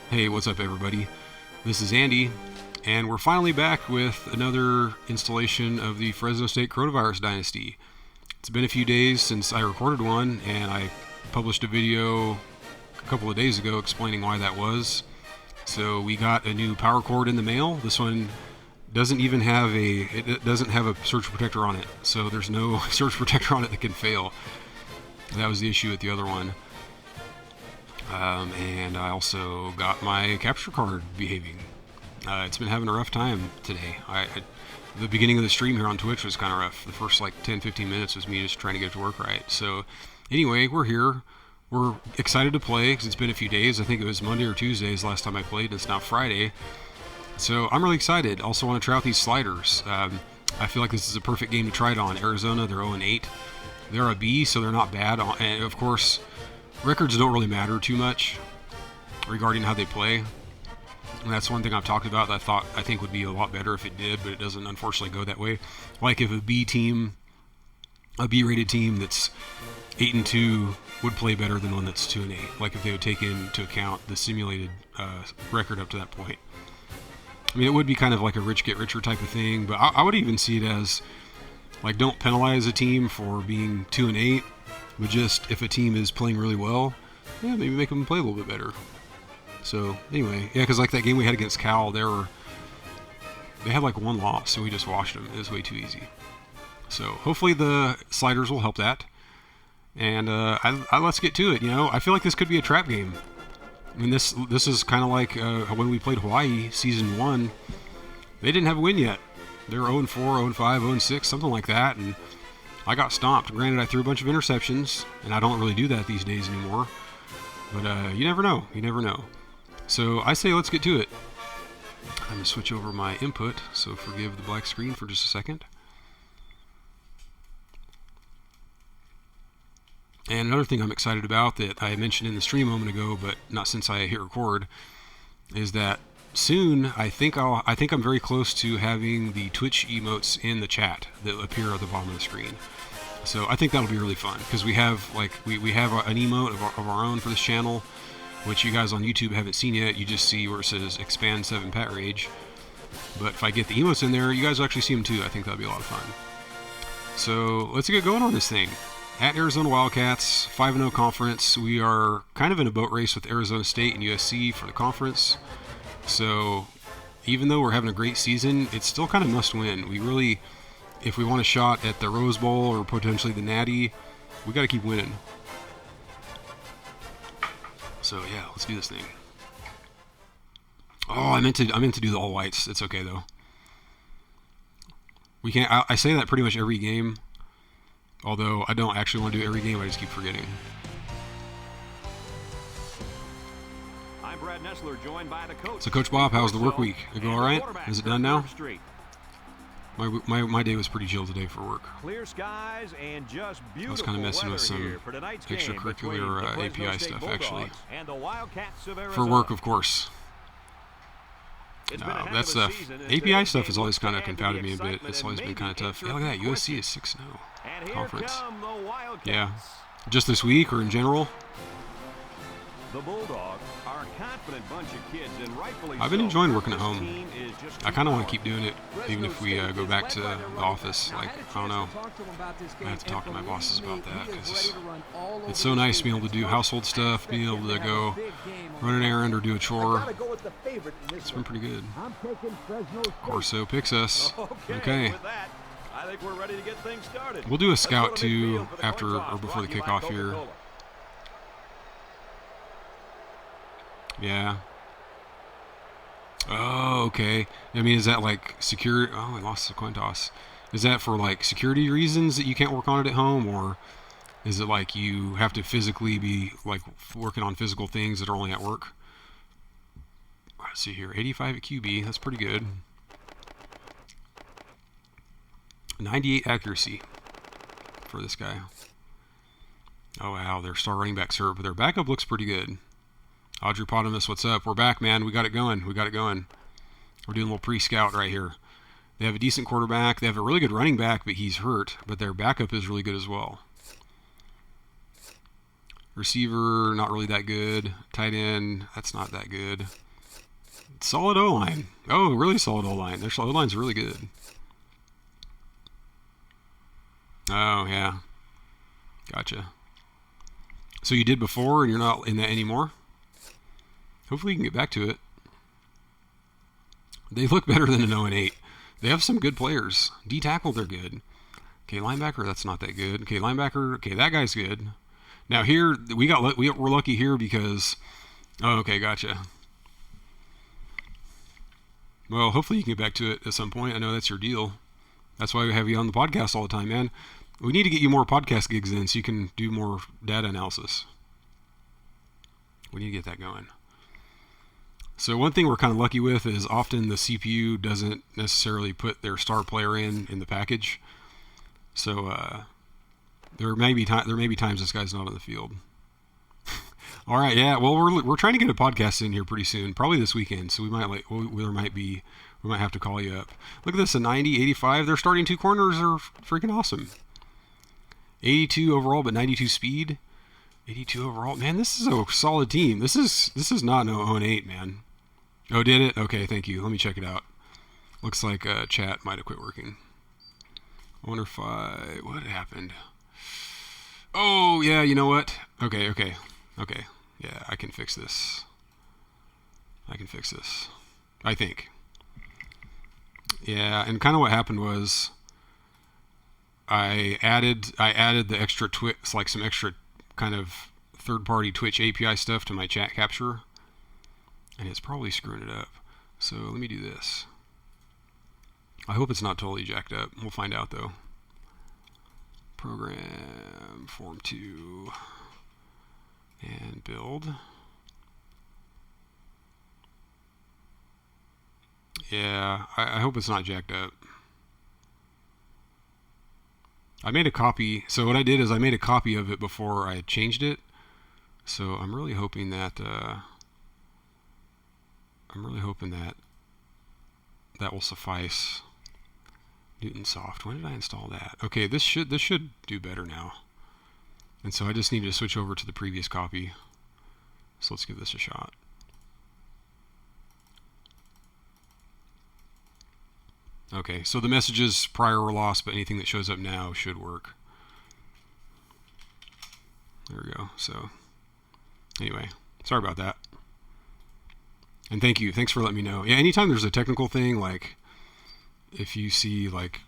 Hey, what's up everybody? This is Andy, and we're finally back with another installation of the Fresno State Coronavirus Dynasty. It's been a few days since I recorded one, and I published a video a couple of days ago explaining why that was. So we got a new power cord in the mail. This one doesn't even have it doesn't have a surge protector on it, so there's no surge protector on it that can fail. That was the issue with the other one. And I also got my capture card behaving. It's been having a rough time today. The beginning of the stream here on Twitch was kind of rough. The first like 10-15 minutes was me just trying to get it to work right. So anyway, we're here. We're excited to play because it's been a few days. I think it was Monday or Tuesday's last time I played, and it's now Friday. So I'm really excited. Also want to try out these sliders. I feel like this is a perfect game to try it on. Arizona, they're 0-8. They're a B, so they're not bad. And of course, records don't really matter too much regarding how they play. And that's one thing I've talked about that I think would be a lot better if it did, but it doesn't unfortunately go that way. Like if a B-rated team that's 8-2 would play better than one that's 2-8. Like if they would take into account the simulated record up to that point. I mean, it would be kind of like a rich get richer type of thing, but I would even see it as like don't penalize a team for being 2-8. But just if a team is playing really well, yeah, maybe make them play a little bit better. So anyway, yeah, because like that game we had against Cal, they had like one loss, so we just washed them. It was way too easy. So hopefully the sliders will help that. And let's get to it. You know, I feel like this could be a trap game. I mean, this is kind of like when we played Hawaii season 1. They didn't have a win yet. They were 0-4, 0-5, 0-6, something like that, and I got stomped. Granted, I threw a bunch of interceptions, and I don't really do that these days anymore. But you never know. You never know. So I say let's get to it. I'm going to switch over my input, so forgive the black screen for just a second. And another thing I'm excited about that I mentioned in the stream a moment ago, but not since I hit record, is that soon I think I'm very close to having the Twitch emotes in the chat that appear at the bottom of the screen. So I think that'll be really fun because we have we have an emote of our own for this channel, which you guys on YouTube haven't seen yet. You just see where it says expand 7 Pat Rage. But if I get the emotes in there, you guys will actually see them too. I think that'll be a lot of fun. So let's get going on this thing. At Arizona Wildcats, 5-0 conference. We are kind of in a boat race with Arizona State and USC for the conference. So even though we're having a great season, it's still kind of must win. We really, if we want a shot at the Rose Bowl or potentially the Natty, we got to keep winning. So yeah, let's do this thing. Oh, I meant to do the all whites. It's okay though. We can't. I say that pretty much every game. Although I don't actually want to do every game, I just keep forgetting. So Coach Bob, how's the work week? It go all right? Is it done now? My day was pretty chill today for work. Clear skies and just I was kind of messing with some extracurricular API stuff actually. For work, of course. No, that stuff. API stuff has always kind of confounded me a bit. It's always been kind of tough. Yeah, look at that. USC is 6-0 conference. Yeah. Just this week or in general? The Bulldogs are a confident bunch of kids, and rightfully I've been enjoying working at home. I kind of want to keep doing it, even if we go back to the office. Like, I don't know. I have to talk to my bosses about that because it's so nice being able to do household stuff, being able to go run an errand or do a chore. It's been pretty good. Corso picks us. Okay. I think we're ready to get things started. We'll do a scout too after or before the kickoff here. Yeah. Oh, okay. I mean, is that like security? Oh, I lost the coin toss. Is that for like security reasons that you can't work on it at home, or is it like you have to physically be like working on physical things that are only at work? Let's see here. 85 at QB. That's pretty good. 98 accuracy for this guy. Oh, wow. Their star running back's hurt, but their backup looks pretty good. Audrey Potamus, what's up? We're back, man. We got it going. We got it going. We're doing a little pre-scout right here. They have a decent quarterback. They have a really good running back, but he's hurt. But their backup is really good as well. Receiver, not really that good. Tight end, that's not that good. Solid O-line. Oh, really solid O-line. Their O-line's really good. Oh, yeah. Gotcha. So you did before and you're not in that anymore? Hopefully you can get back to it. They look better than an 0-8. They have some good players. D-tackle, they're good. Okay, linebacker, that's not that good. Okay, linebacker, okay, that guy's good. Now here, we're lucky here because... Oh, okay, gotcha. Well, hopefully you can get back to it at some point. I know that's your deal. That's why we have you on the podcast all the time, man. We need to get you more podcast gigs in so you can do more data analysis. We need to get that going. So one thing we're kind of lucky with is often the CPU doesn't necessarily put their star player in the package. So there may be times this guy's not on the field. All right, yeah. Well, we're trying to get a podcast in here pretty soon, probably this weekend. So we might have to call you up. Look at this, a 90, 85. Their starting two corners are freaking awesome. 82 overall, but 92 speed. 82 overall. Man, this is a solid team. This is not an 0-8, man. Oh, did it? Okay, thank you. Let me check it out. Looks like chat might have quit working. I wonder if what happened? Oh, yeah, you know what? Okay. Yeah, I can fix this. I think. Yeah, and kind of what happened was I added the extra Twitch, like some extra kind of third-party Twitch API stuff to my chat capture, and it's probably screwing it up. So let me do this. I hope it's not totally jacked up. We'll find out though. Program form 2 and build. Yeah, I hope it's not jacked up. I made a copy. So what I did is I made a copy of it before I changed it. So I'm really hoping that that will suffice. Newtonsoft. When did I install that? Okay, this should do better now. And so I just need to switch over to the previous copy. So let's give this a shot. Okay, so the messages prior were lost, but anything that shows up now should work. There we go. So anyway, sorry about that. And thank you. Thanks for letting me know. Yeah, anytime there's a technical thing, like if you see like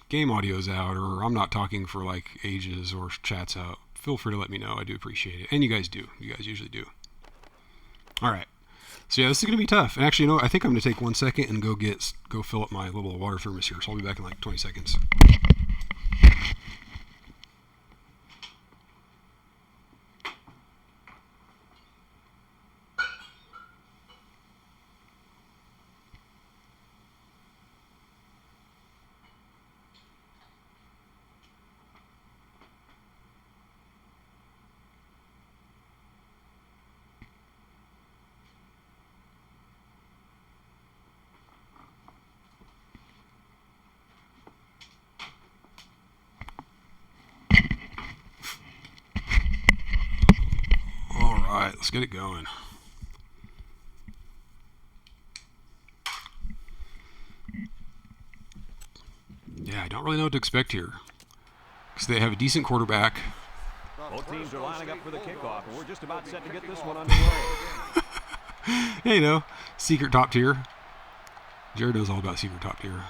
game audio's out or I'm not talking for like ages or chat's out, feel free to let me know. I do appreciate it. And you guys do. You guys usually do. All right. So yeah, this is going to be tough. And actually, you know what? I think I'm going to take 1 second and go fill up my little water thermos here. So I'll be back in like 20 seconds. Let's get it going. Yeah, I don't really know what to expect here because they have a decent quarterback. Both teams are lining up for the kickoff, and we're just about set to get this one underway. Hey, you know, secret top tier. Jared knows all about secret top tier.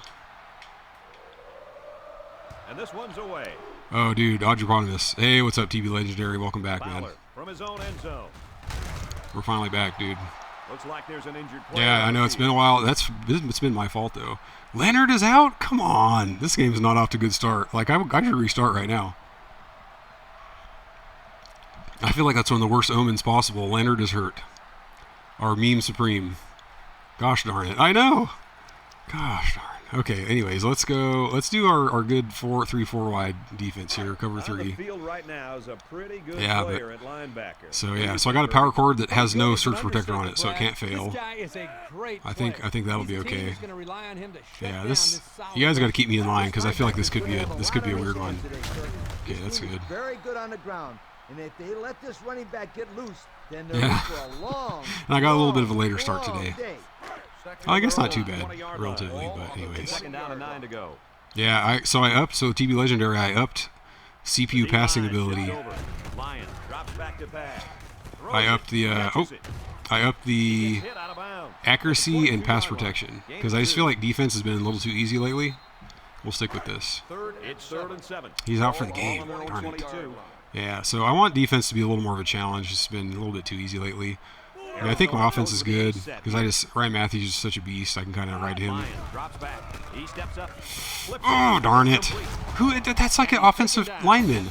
And this one's away. Oh, dude, Audrey. Hey, what's up, TV Legendary? Welcome back, man. From his own end zone. We're finally back, dude. Looks like there's an injured player. Yeah, I know it's been a while. It's been my fault though. Leonard is out. Come on, this game's not off to a good start. Like I should restart right now. I feel like that's one of the worst omens possible. Leonard is hurt. Our meme supreme. Gosh darn it. I know. Gosh darn. Okay, anyways, let's go. Let's do our good 3-4 wide defense here, cover 3. On the field right now is a pretty good player at linebacker. So yeah, so I got a power cord that has no surge protector on it, so it can't fail. This guy is a great I think that'll be okay. He's gonna rely on him to shut Yeah, down this solid you guys got to keep me in line because I feel like this could be a weird one. Okay, that's good. Very good on the ground. And if they let this running back get loose, then they're in Yeah. for a long, And I got a little bit of a later start long today. day. I guess not too bad, relatively, but anyways. Second down and 9 to go. Yeah, so TB Legendary, I upped CPU passing ability. Lions drops back to pass. I upped the Hit out of bounds. accuracy and pass protection because I just feel like defense has been a little too easy lately. We'll stick with this. It's 3rd and 7. He's out for the game. Darn it. Yeah, so I want defense to be a little more of a challenge. It's been a little bit too easy lately. I mean, I think my offense is good because Ryan Matthews is such a beast. I can kind of ride him. Lions drops back. He steps up. Oh, darn it. That's like an offensive lineman.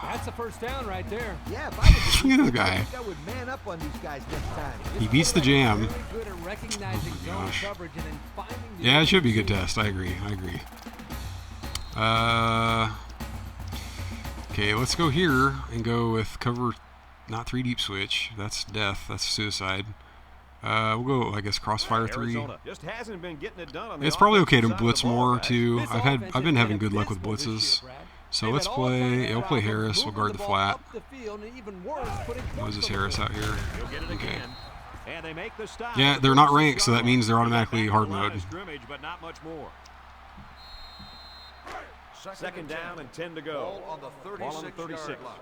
That's a first down right there. Yeah, if I was Look at this guy. I think I would man up on these guys next time. He beats the jam. Very good at recognizing zone gosh. coverage and then finding the Yeah, it should be a good test. I agree. Okay, let's go here and go with cover, not 3 deep switch. That's death. That's suicide. We'll go, I guess, crossfire 3. Arizona just hasn't been getting it done on the It's probably okay to offensive side of blitz the ball, more guys. too. This I've offense been has having good luck with abysmal this blitzes. year, Brad. So They've let's had all kinds play. of I'll play problems Harris. We'll moving guard the the ball flat. up the field, and even worse, putting points Moses on the Harris board. out here. He'll get it Okay. again. And they make the stop. Yeah, they're not ranked, so that means they're automatically hard mode. Scrimmage, but not much more. Second down and 10 to go. Ball on the Ball on the 36. line.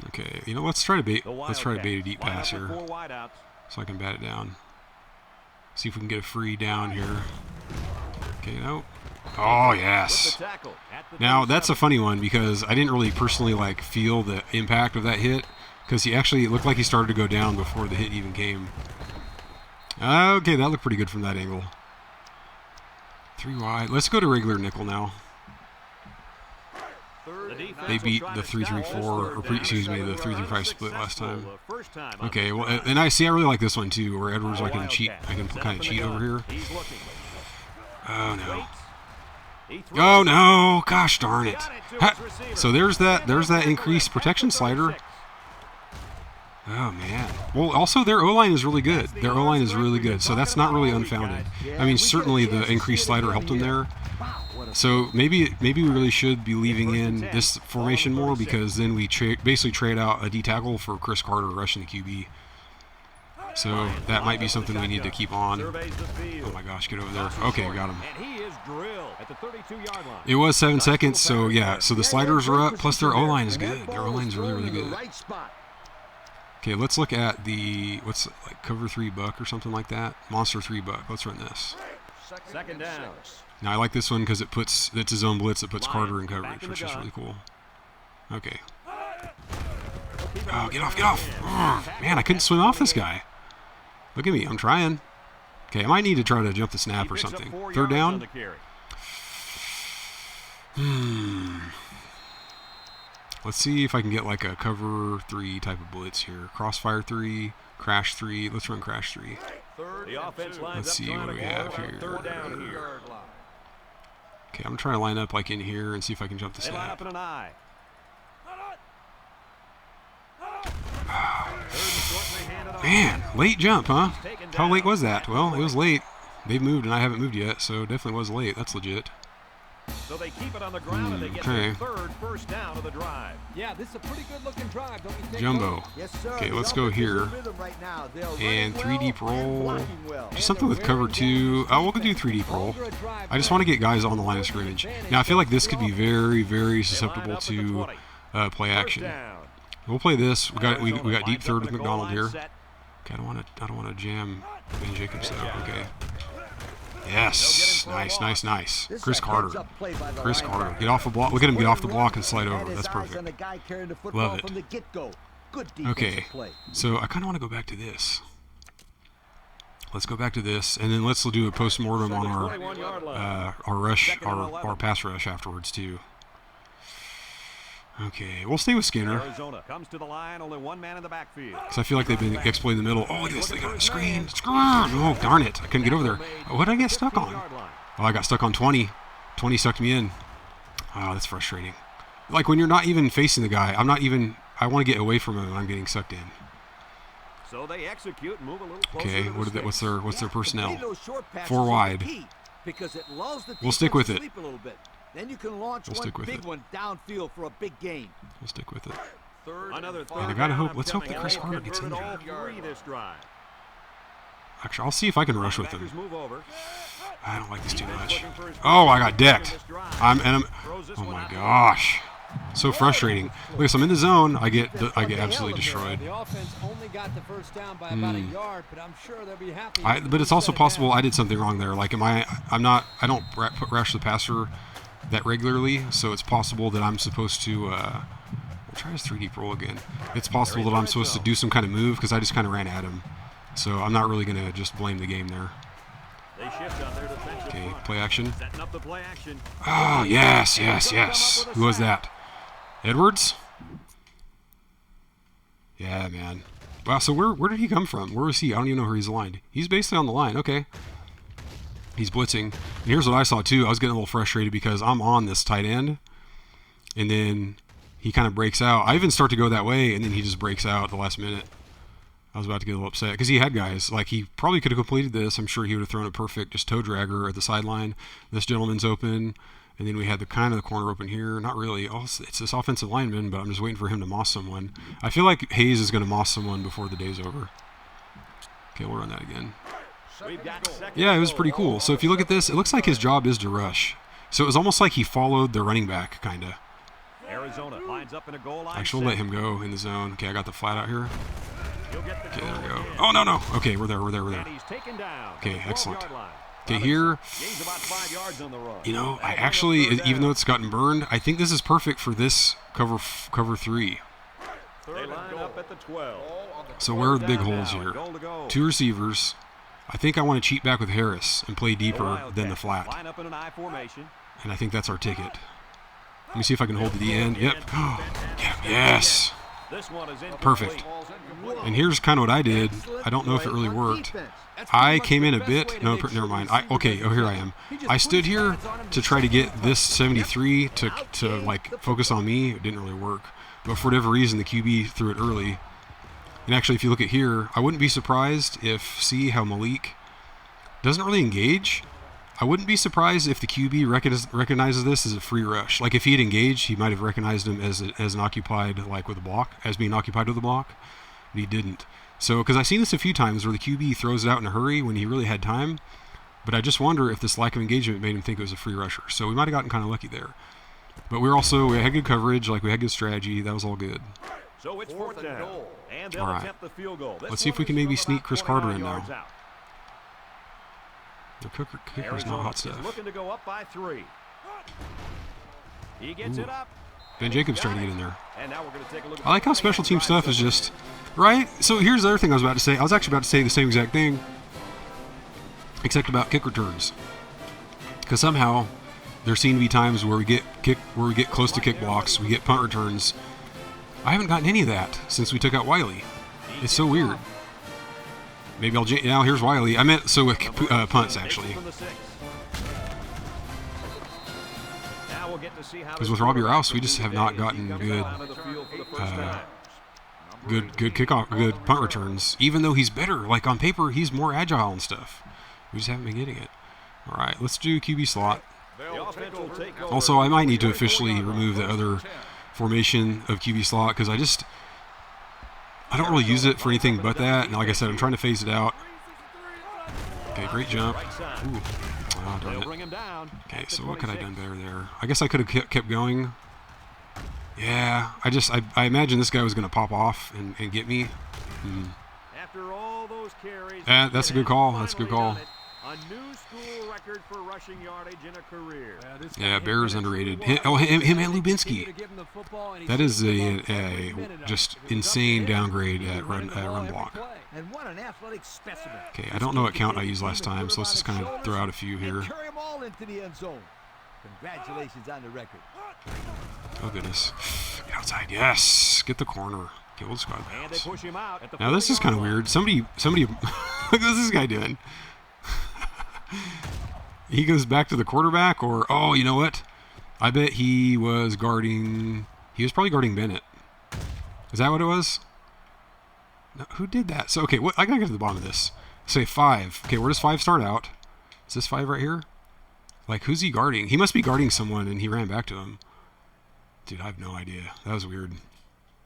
Okay, let's try to bait. The Let's try to bait a deep Wildcats pass line up here, with 4 wideouts. so I can bat it down. See if we can get a free down here. Okay, no. Oh With yes. the tackle at the Now that's a 37. funny one because I didn't really personally feel the impact of that hit because it looked like he started to go down before the hit even came. Okay, that looked pretty good from that angle. 3 wide. Let's go to regular nickel now. The defense They will beat try the to 3-3-4, stop or this third excuse me, down. the 3-3-5 split last time. The first time on Okay, this well, drive. and I really like this one too, where Edwards I can Wildcat cheat. I can set kind up of in the cheat over gun. here. He's looking. Oh no. Waits. He throws. Oh no! Gosh darn it! Got it to Ha- his receiver. So there's that increased protection slider. Oh man. Well, also their O-line is really good. Their O-line is really good, so that's not really unfounded. I mean, certainly the increased slider helped them there. So maybe we really should be leaving in this formation more because then we basically trade out a D tackle for Chris Carter rushing the QB. So that might be something we need to keep on. Surveys the field. Oh my gosh, get over there. Okay, got him. And he is drilled at the 32-yard line. It was 7 seconds, so yeah. So the sliders are up, plus their O-line is good. Their O-line is really, really good. Right spot. Okay, let's look at the cover 3 buck or something like that. Monster 3 buck. Let's run this. Second down. Now I like this one because it's his own blitz that puts Lions Carter in back coverage, in the which is gun. really cool. Okay. Oh, get off! Oh, man, I couldn't swing off this guy. Look at me, I'm trying. Okay, I might need to try to jump the snap He or picks up something. 4 Third yards on down. the carry. Let's see if I can get like a cover 3 type of blitz here. Crossfire 3, crash 3. Let's run crash 3. The offense lines Let's up see, trying what to do we go have on here? third down here. Okay, I'm trying to line up like in here and see if I can jump the They line up snap. in an eye. Man, late jump, huh? How late was that? Well, it was late. They've moved and I haven't moved yet, so definitely was late. That's legit. So they keep it on the ground and they get okay. their third first down of the drive. Yeah, this is a pretty good-looking drive, don't you think? Jumbo. Yes, sir. Okay, The let's go offense is in here. rhythm right now. They're And running 3 deep well and roll. blocking well. Just something with cover 2. Oh, we'll do 3 deep roll. I just want to get guys on the line of scrimmage. Now, I feel like this could be very, very susceptible to play First action. down. We'll play this. We got Arizona deep lines third up with in a goal McDonald line here. set. Okay, I don't want to jam Ben Jacobs though. Okay. Yes. Nice. This Chris is a Carter. heads-up play by the Chris linebacker. Carter. Get off the block. Look at him get off the block and slide Had over. his That's eyes on perfect. the guy carrying the football Love it. from the get-go. Good defensive Okay. play. So I kind of want to go back to this. Let's go back to this, and then let's do a post-mortem on 21-yard line. our rush, Second and our 11. pass rush afterwards too. Okay, we'll stay with Skinner. Arizona comes to the line, only one man in the backfield. Because I feel like they've been exploiting the middle. Oh, look at this. They got a screen. Oh, darn it. I couldn't get over there. What did I get stuck on? Oh, I got stuck on 20. 20 sucked me in. Oh, that's frustrating. Like when you're not even facing the guy, I want to get away from him and I'm getting sucked in. So they execute and move a little closer Okay, to the what's their personnel? Completing those short passes 4 is the wide. key because it lulls the We'll stick with defense it. to sleep a little bit. Then you can launch We'll one stick with big it. one downfield for a big gain. We'll stick with it. Another And third I gotta down. hope. I'm Let's hope telling that you, Chris they've Carter gets converted injured. all three this drive. Actually, I'll see if I can rush with him. Linebackers move over. I don't like this too much. Looking for his Oh, I got first decked. this drive. Throws this Oh one my out. gosh, so frustrating. Look, so I'm in the zone. I get absolutely destroyed. The offense only got the first down by about a yard, but I'm sure they'll be happy. But it's also possible I did something wrong there. Like, I don't rush the passer that regularly, so it's possible that I'm supposed to. We'll try his 3 deep roll again. It's possible that I'm supposed to do some kind of move because I just kind of ran at him. So I'm not really gonna just blame the game there. They shift on their defensive Okay, front. play action. Setting up the play action. Oh, yes. Who was that? Edwards? Yeah, man. Wow, so where did he come from? Where was he? I don't even know where he's aligned. He's basically on the line. Okay. He's blitzing. And here's what I saw, too. I was getting a little frustrated because I'm on this tight end. And then he kind of breaks out. I even start to go that way, and then he just breaks out at the last minute. I was about to get a little upset because he had guys. Like, he probably could have completed this. I'm sure he would have thrown a perfect just toe dragger at the sideline. This gentleman's open. And then we had the corner open here. Not really. Oh, it's this offensive lineman, but I'm just waiting for him to moss someone. I feel like Hayes is going to moss someone before the day's over. Okay, we'll run that again. We've got second Yeah, it was goal. pretty cool. So if you look at this, it looks like his job is to rush. So it was almost like he followed the running back, kind of. Arizona lines up in a goal line. Actually, we'll let him go in the zone. Okay, I got the flat out here. He'll get the Okay, there we goal go. again. Oh, no. Okay, we're there. And he's taken down. Okay, at the excellent. 12-yard line. Okay, here, Gains about 5 yards on the run. you know, I That'll bring up actually, third even though down. it's gotten burned, I think this is perfect for this cover 3. They line up at the 12. So where are the big Down holes now, here? goal to go. 2 receivers. I think I want to cheat back with Harris and play deeper than the flat. Line up in an I formation. And I think that's our ticket. Let me see if I can hold to the end. Yep. Get him. Yes. This one is incomplete. Perfect. And here's kind of what I did. I don't know if it really worked. I came in a bit. No, never mind. Okay, here I am. I stood here to try to get this 73 to like focus on me. It didn't really work. But for whatever reason, the QB threw it early. And actually, if you look at here, I wouldn't be surprised if, see how Malik doesn't really engage. I wouldn't be surprised if the QB recognizes this as a free rush. Like, if he had engaged, he might have recognized him as an occupied, like with a block, as being occupied with a block. But he didn't. So, because I've seen this a few times where the QB throws it out in a hurry when he really had time. But I just wonder if this lack of engagement made him think it was a free rusher. So we might have gotten kind of lucky there. But we had good coverage, like we had good strategy. That was all good. So it's fourth down. And they'll All right. attempt the field goal. This Let's see if we one can is maybe from sneak about Chris Carter in 29 now. yards out. The kicker's not Arizona hot is stuff. looking to go up by 3. He gets it up. Ben Jacobs trying to get in there. And now we're going to take a look at I like how special team stuff is just right. So here's the other thing I was about to say. I was actually about to say the same exact thing, except about kick returns. Because somehow there seem to be times where we get close to kick blocks, we get punt returns. I haven't gotten any of that since we took out Wiley. It's so weird. Maybe now here's Wiley. I meant so with punts actually. Because with Robbie Rouse, we just have not gotten good punt returns. Even though he's better, like on paper, he's more agile and stuff. We just haven't been getting it. All right, let's do QB slot. Also, I might need to officially remove the other formation of QB slot because I don't really use it for anything but that. And like I said, I'm trying to phase it out. Okay, great jump. Ooh. Oh, darn it. Okay, so what could I have done better there? I guess I could have kept going. Yeah, I imagine this guy was going to pop off and get me. After all those carries, That's a good call. That's a good call. A new school record for rushing yardage in a career. Yeah, Bears underrated. Him and Lubinsky. That is a just insane downgrade at run block. And what an athletic specimen. Okay, I don't know what count I used last time, so let's just kind of throw out a few here. And carry them all into the end zone. Congratulations on the record. Oh, goodness. Get outside. Yes. Get the corner. Okay, we'll just go out of the And they house. push him out at the Now, this is kind of 40-yard line. weird. Somebody, look at this guy doing. He goes back to the quarterback, or, oh, you know what? I bet he was probably guarding Bennett. Is that what it was? No, who did that? So, okay, I gotta get to the bottom of this. Say 5. Okay, where does 5 start out? Is this 5 right here? Like, who's he guarding? He must be guarding someone, and he ran back to him. Dude, I have no idea. That was weird.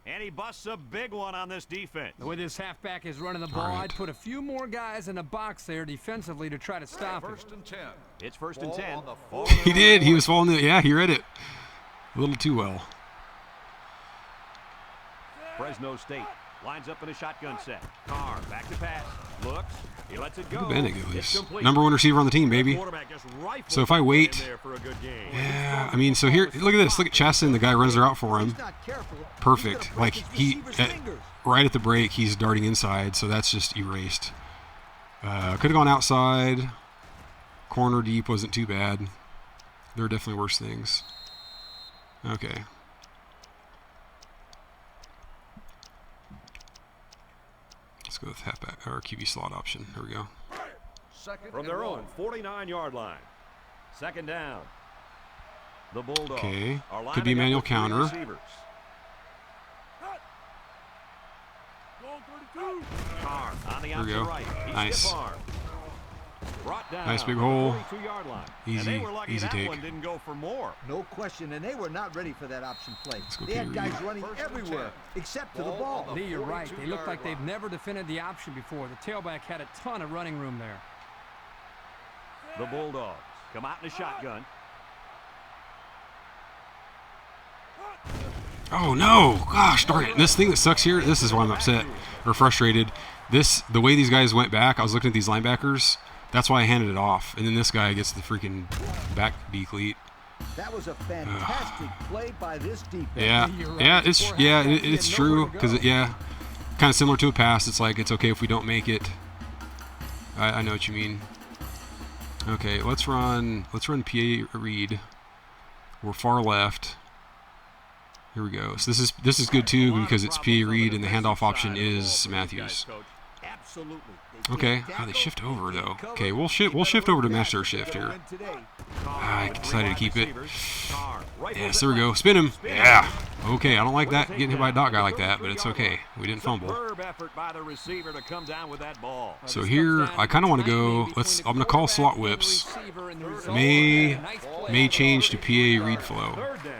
And he busts a big one on this defense. The way this halfback is running the ball, right. I'd put a few more guys in the box there defensively to try to stop it. First and 10. It's first and 10. He did. He was falling. Yeah, he read it a little too well. Fresno State lines up in a shotgun set. Carr back to pass. Looks. He lets it go. Look at Bennett It's goes. complete. Number 1 receiver on the team, baby. Quarterback just rifles So if I it in wait, there for a good game. yeah, I mean, so here, look at this. Look at Chaston. The guy runs her out for him. He's not careful. Perfect. He's gonna Like, break his he, receiver's fingers. right at the break, he's darting inside, so that's just erased. Could have gone outside. Corner deep wasn't too bad. There are definitely worse things. Okay. Let's go with halfback or QB slot option. There we go. Second From and their one. own 49-yard line. Second down. The Bulldogs Okay. are Could be lining manual up with three counter. receivers. Carr on the There we outside go. right. He's Nice. stiff arm. Brought down Nice big at the hole. 42-yard line. Easy- and they were lucky easy that take. one didn't go for more. No question, and they were not ready for that option play. go They had Peter guys Reed. running everywhere except to the ball. Lee, you're right. They look like they've never defended the option before. The tailback had a ton of running room there. The Bulldogs come out in a shotgun. Oh no! Gosh darn it! This thing that sucks here. This is why I'm upset or frustrated. The way these guys went back. I was looking at these linebackers. That's why I handed it off. And then this guy gets the freaking back decleat. That was a fantastic play by this defense. Yeah, You're right. yeah, it's Before yeah, halftime, he it's had true nowhere to because go. yeah, kind of similar to a pass. It's like it's okay if we don't make it. I know what you mean. Okay, let's run PA read. We're far left. Here we go. So this is good too because it's PA read and the handoff option is Matthews. Absolutely. Okay, how they shift over though. Okay, we'll shift over to match their shift here. I decided to keep it. Yes, there we go. Spin him. Yeah. Okay, I don't like that getting hit by a dot guy like that, but it's okay. We didn't fumble. Superb effort by the receiver to come down with that ball. So here, I kind of want to go. I'm gonna call slot whips. May change to PA read flow. Third down.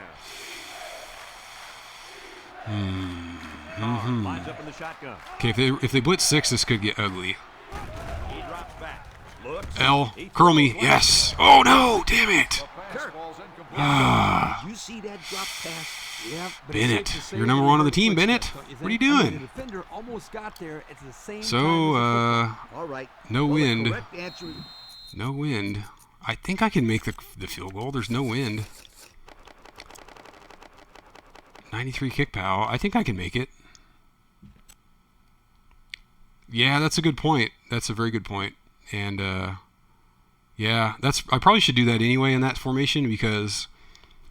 Lines up in the shotgun. Okay, if they blitz 6, this could get ugly. He drops back. Looks. L, curl me. Yes. Oh no! Damn it. Did you see that drop pass? Yeah, but Bennett, it's safe to say you're number that one on the he team, puts Bennett. it, don't you What are you think? I mean, doing? the defender almost got there at the same So, time. All right. no Well, the wind. correct answer is No wind. I think I can make the field goal. There's no wind. 93 kick pow. I think I can make it. Yeah, that's a good point. That's a very good point. And yeah, I probably should do that anyway in that formation because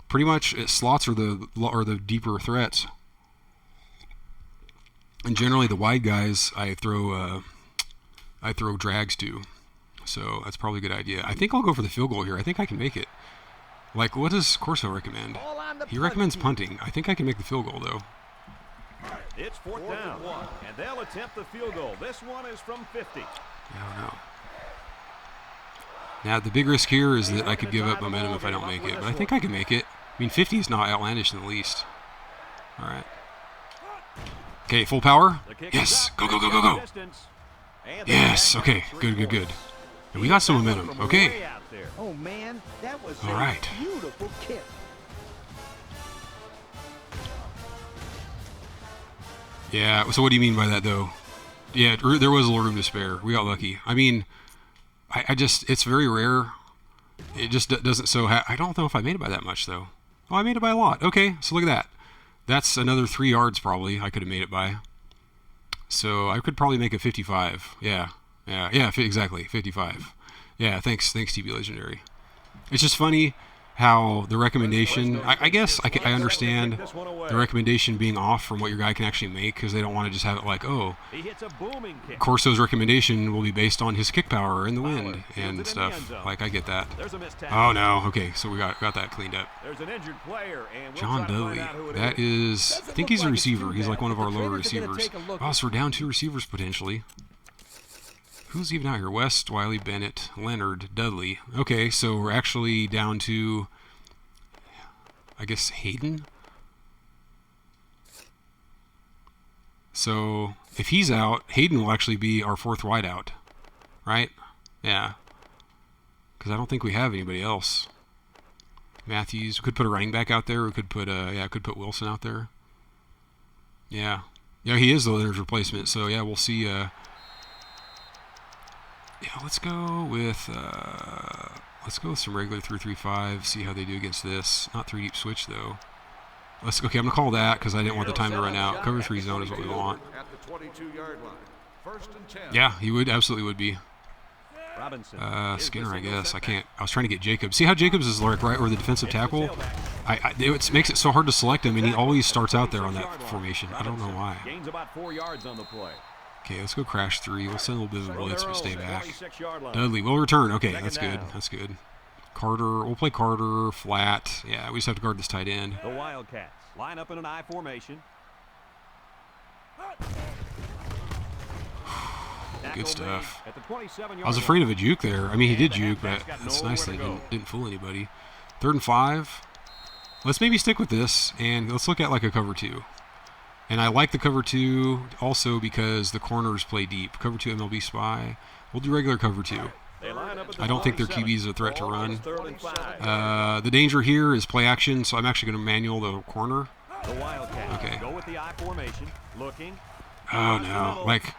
pretty much slots are the deeper threats. And generally the wide guys I throw drags to. So that's probably a good idea. I think I'll go for the field goal here. I think I can make it. Like, what does Corso recommend? all on the He punt recommends team. punting. I think I can make the field goal, though. It's fourth down. And they'll attempt the field goal. This one is from 50. I don't know. Now, the big risk here is that I could give up momentum if I don't make it. But I think I can make it. I mean, 50 is not outlandish in the least. All right. Okay, full power. The kick Yes. is up. Go, go, go, go, go. Distance. And they Yes. back Okay. up Good, good, 3-1. good. And we got some momentum. From Okay. way out there. Oh man, that was All a right. beautiful kick. Yeah, so what do you mean by that, though? Yeah, there was a little room to spare. We got lucky. I mean, I just, it's very rare. It just doesn't, so, I don't know if I made it by that much, though. Oh, I made it by a lot. Okay, so look at that. That's another 3 yards, probably, I could have made it by. So, I could probably make it 55. Yeah, exactly, 55. Yeah, thanks, TB Legendary. It's just funny how the recommendation, I guess I understand the recommendation being off from what your guy can actually make because they don't want to just have it like, oh, He hits a booming kick. Corso's recommendation will be based on his kick power in the wind and stuff. Like, I get that. There's a missed tackle. Oh, no. Okay, so we got that cleaned up. There's an injured player, and we'll John try to find Dudley. out who it That is, I think he's a receiver. He's like one of our lower receivers. Oh, so we're down 2 receivers potentially. Who's even out here? West, Wiley, Bennett, Leonard, Dudley. Okay, so we're actually down to, I guess, Hayden. So if he's out, Hayden will actually be our 4th wideout, right? Yeah. Because I don't think we have anybody else. Matthews. We could put a running back out there. We could put could put Wilson out there. Yeah. Yeah, he is the Leonard's replacement. So yeah, we'll see. Yeah, let's go with some regular 3-3-5. See how they do against this. Not 3 deep switch though. Okay, I'm gonna call that because I didn't want the time to run out. Cover 3 zone is what we want. Yeah, he would absolutely would be. Skinner, I guess. I was trying to get Jacobs. See how Jacobs is like right where the defensive tackle? It makes it so hard to select him, and he always starts out there on that formation. I don't know why. Gains about 4 yards on the play. Okay, let's go crash 3. We'll send a little bit of a blitz, but stay back. Dudley will return. Okay, that's good. That's good. Carter, we'll play Carter flat. Yeah, we just have to guard this tight end. The Wildcats line up in an I formation. Good stuff. I was afraid of a juke there. I mean, he did juke, but it's nice that he didn't fool anybody. 3rd and 5. Let's maybe stick with this, and let's look at like a cover 2. And I like the cover 2 also because the corners play deep. Cover 2 MLB spy. We'll do regular cover 2. I don't think their QB is a threat to run. The danger here is play action, so I'm actually going to manual the corner. Okay. Go with the I formation. Looking. Oh no! Like,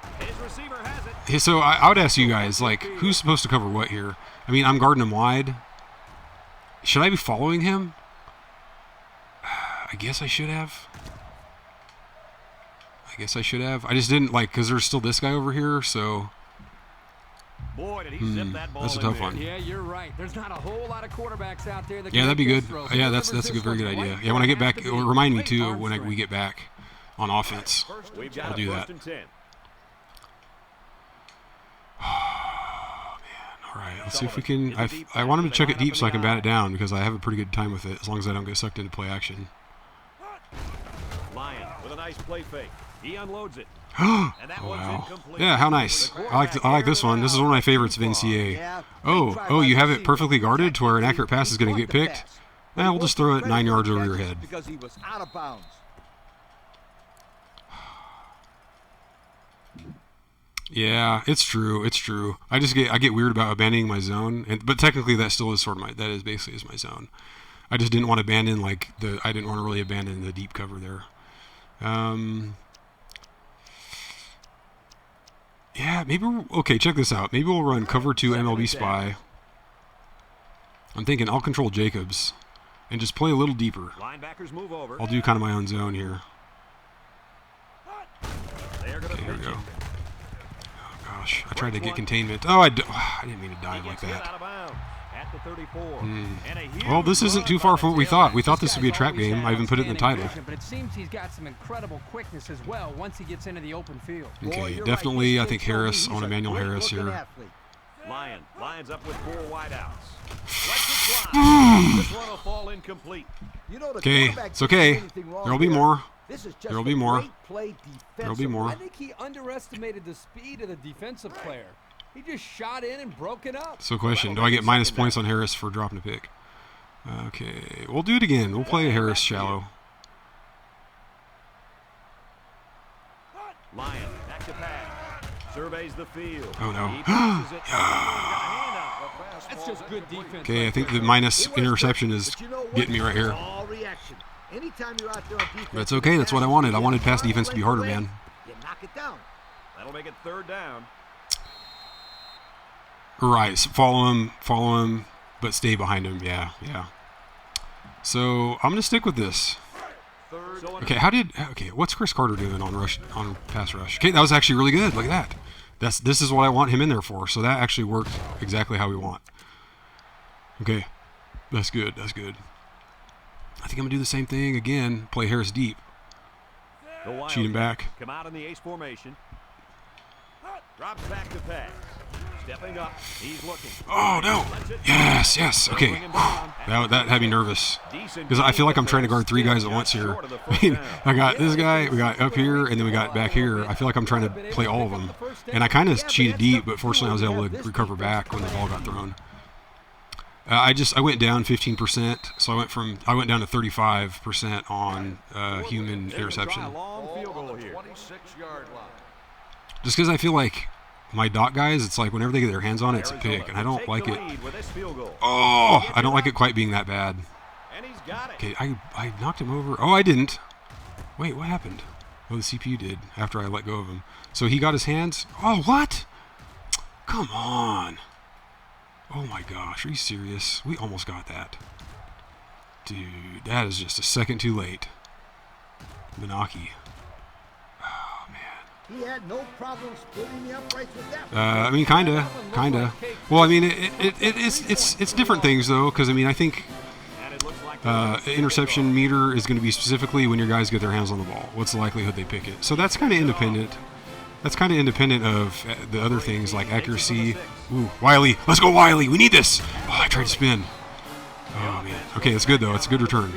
so I would ask you guys, like, who's supposed to cover what here? I mean, I'm guarding him wide. Should I be following him? I guess I should have. I just didn't, like, because there's still this guy over here, so. Boy, did he zip that ball. That's a tough one. Yeah, you're right. There's not a whole lot of quarterbacks out there that yeah, that'd be good. Yeah, that's a very good idea. Yeah, when I get back, remind me too when we get back on offense. I'll do that. Oh, man. All right, let's see if we can. I want him to check it deep so I can bat it down because I have a pretty good time with it as long as I don't get sucked into play action. Lion with a nice play fake. He unloads it. Oh, wow. Yeah, how nice. I like this one. This is one of my favorites of NCAA. Oh, you have it perfectly guarded to where an accurate pass is going to get picked? We'll just throw it 9 yards over your head. Because he was out of bounds. Yeah, it's true. I get weird about abandoning my zone, but technically that still is basically my zone. I just didn't want to abandon I didn't want to really abandon the deep cover there. Yeah, maybe okay, check this out. Maybe we'll run cover 2 MLB spy. I'm thinking I'll control Jacobs and just play a little deeper. Linebackers move over. I'll do kind of my own zone here. Okay, here we go. Oh gosh, I tried to get containment. Oh, I didn't mean to dive like that. Well, this isn't too far from what we thought. We thought this would be a trap game. I even put it in the title. But it seems he's got some incredible quickness as well once he gets into the open field. Okay, definitely. I think Harris. I want Emmanuel Harris here. Lion lines up with 4 wideouts. This one will fall incomplete. Okay, it's okay. There'll be more. There'll be more. There'll be more. I think he underestimated the speed of the defensive player. He just shot in and broke it up. So question, do I get minus points on Harris for dropping a pick? Okay, we'll do it again. We'll play Harris shallow. Lion, back to pass. Surveys the field. Oh no. That's just good defense. Okay, I think the minus interception is getting me right here. That's okay, that's what I wanted. I wanted pass defense to be harder, man. You knock it down. That'll make it 3rd down. Right, so follow him, but stay behind him. Yeah. So I'm gonna stick with this. Okay, what's Chris Carter doing on pass rush? Okay, that was actually really good. Look at that. This is what I want him in there for. So that actually worked exactly how we want. Okay, that's good. I think I'm gonna do the same thing again. Play Harris deep. Cheat him back. Come out in the ace formation. Drops back to pass. Stepping up. He's looking. Oh, no. Yes, yes. Okay. That had me nervous. Because I feel like I'm trying to guard 3 guys at once here. I got this guy, we got up here, and then we got back here. I feel like I'm trying to play all of them. And I kind of cheated deep, but fortunately I was able to recover back when the ball got thrown. I went down 15%, so I went down to 35% on human interception. Just because I feel like my dot guys, it's like whenever they get their hands on it, it's a pick, and I don't like it. Oh, I don't like it quite being that bad. Okay, I knocked him over. Oh, I didn't. Wait, what happened? Oh, the CPU did after I let go of him. So he got his hands. Oh, what? Come on. Oh my gosh, are you serious? We almost got that. Dude, that is just a second too late. Minaki. Oh, man. He had no problem splitting the uprights with that. I mean, kinda. Well, I mean, it's different things, though, because, I mean, I think interception meter is going to be specifically when your guys get their hands on the ball. What's the likelihood they pick it? So that's kind of independent. That's kind of independent of the other things like accuracy. Ooh, Wiley. Let's go, Wiley. We need this. Oh, I tried to spin. Oh, man. Okay, it's good, though. It's a good return.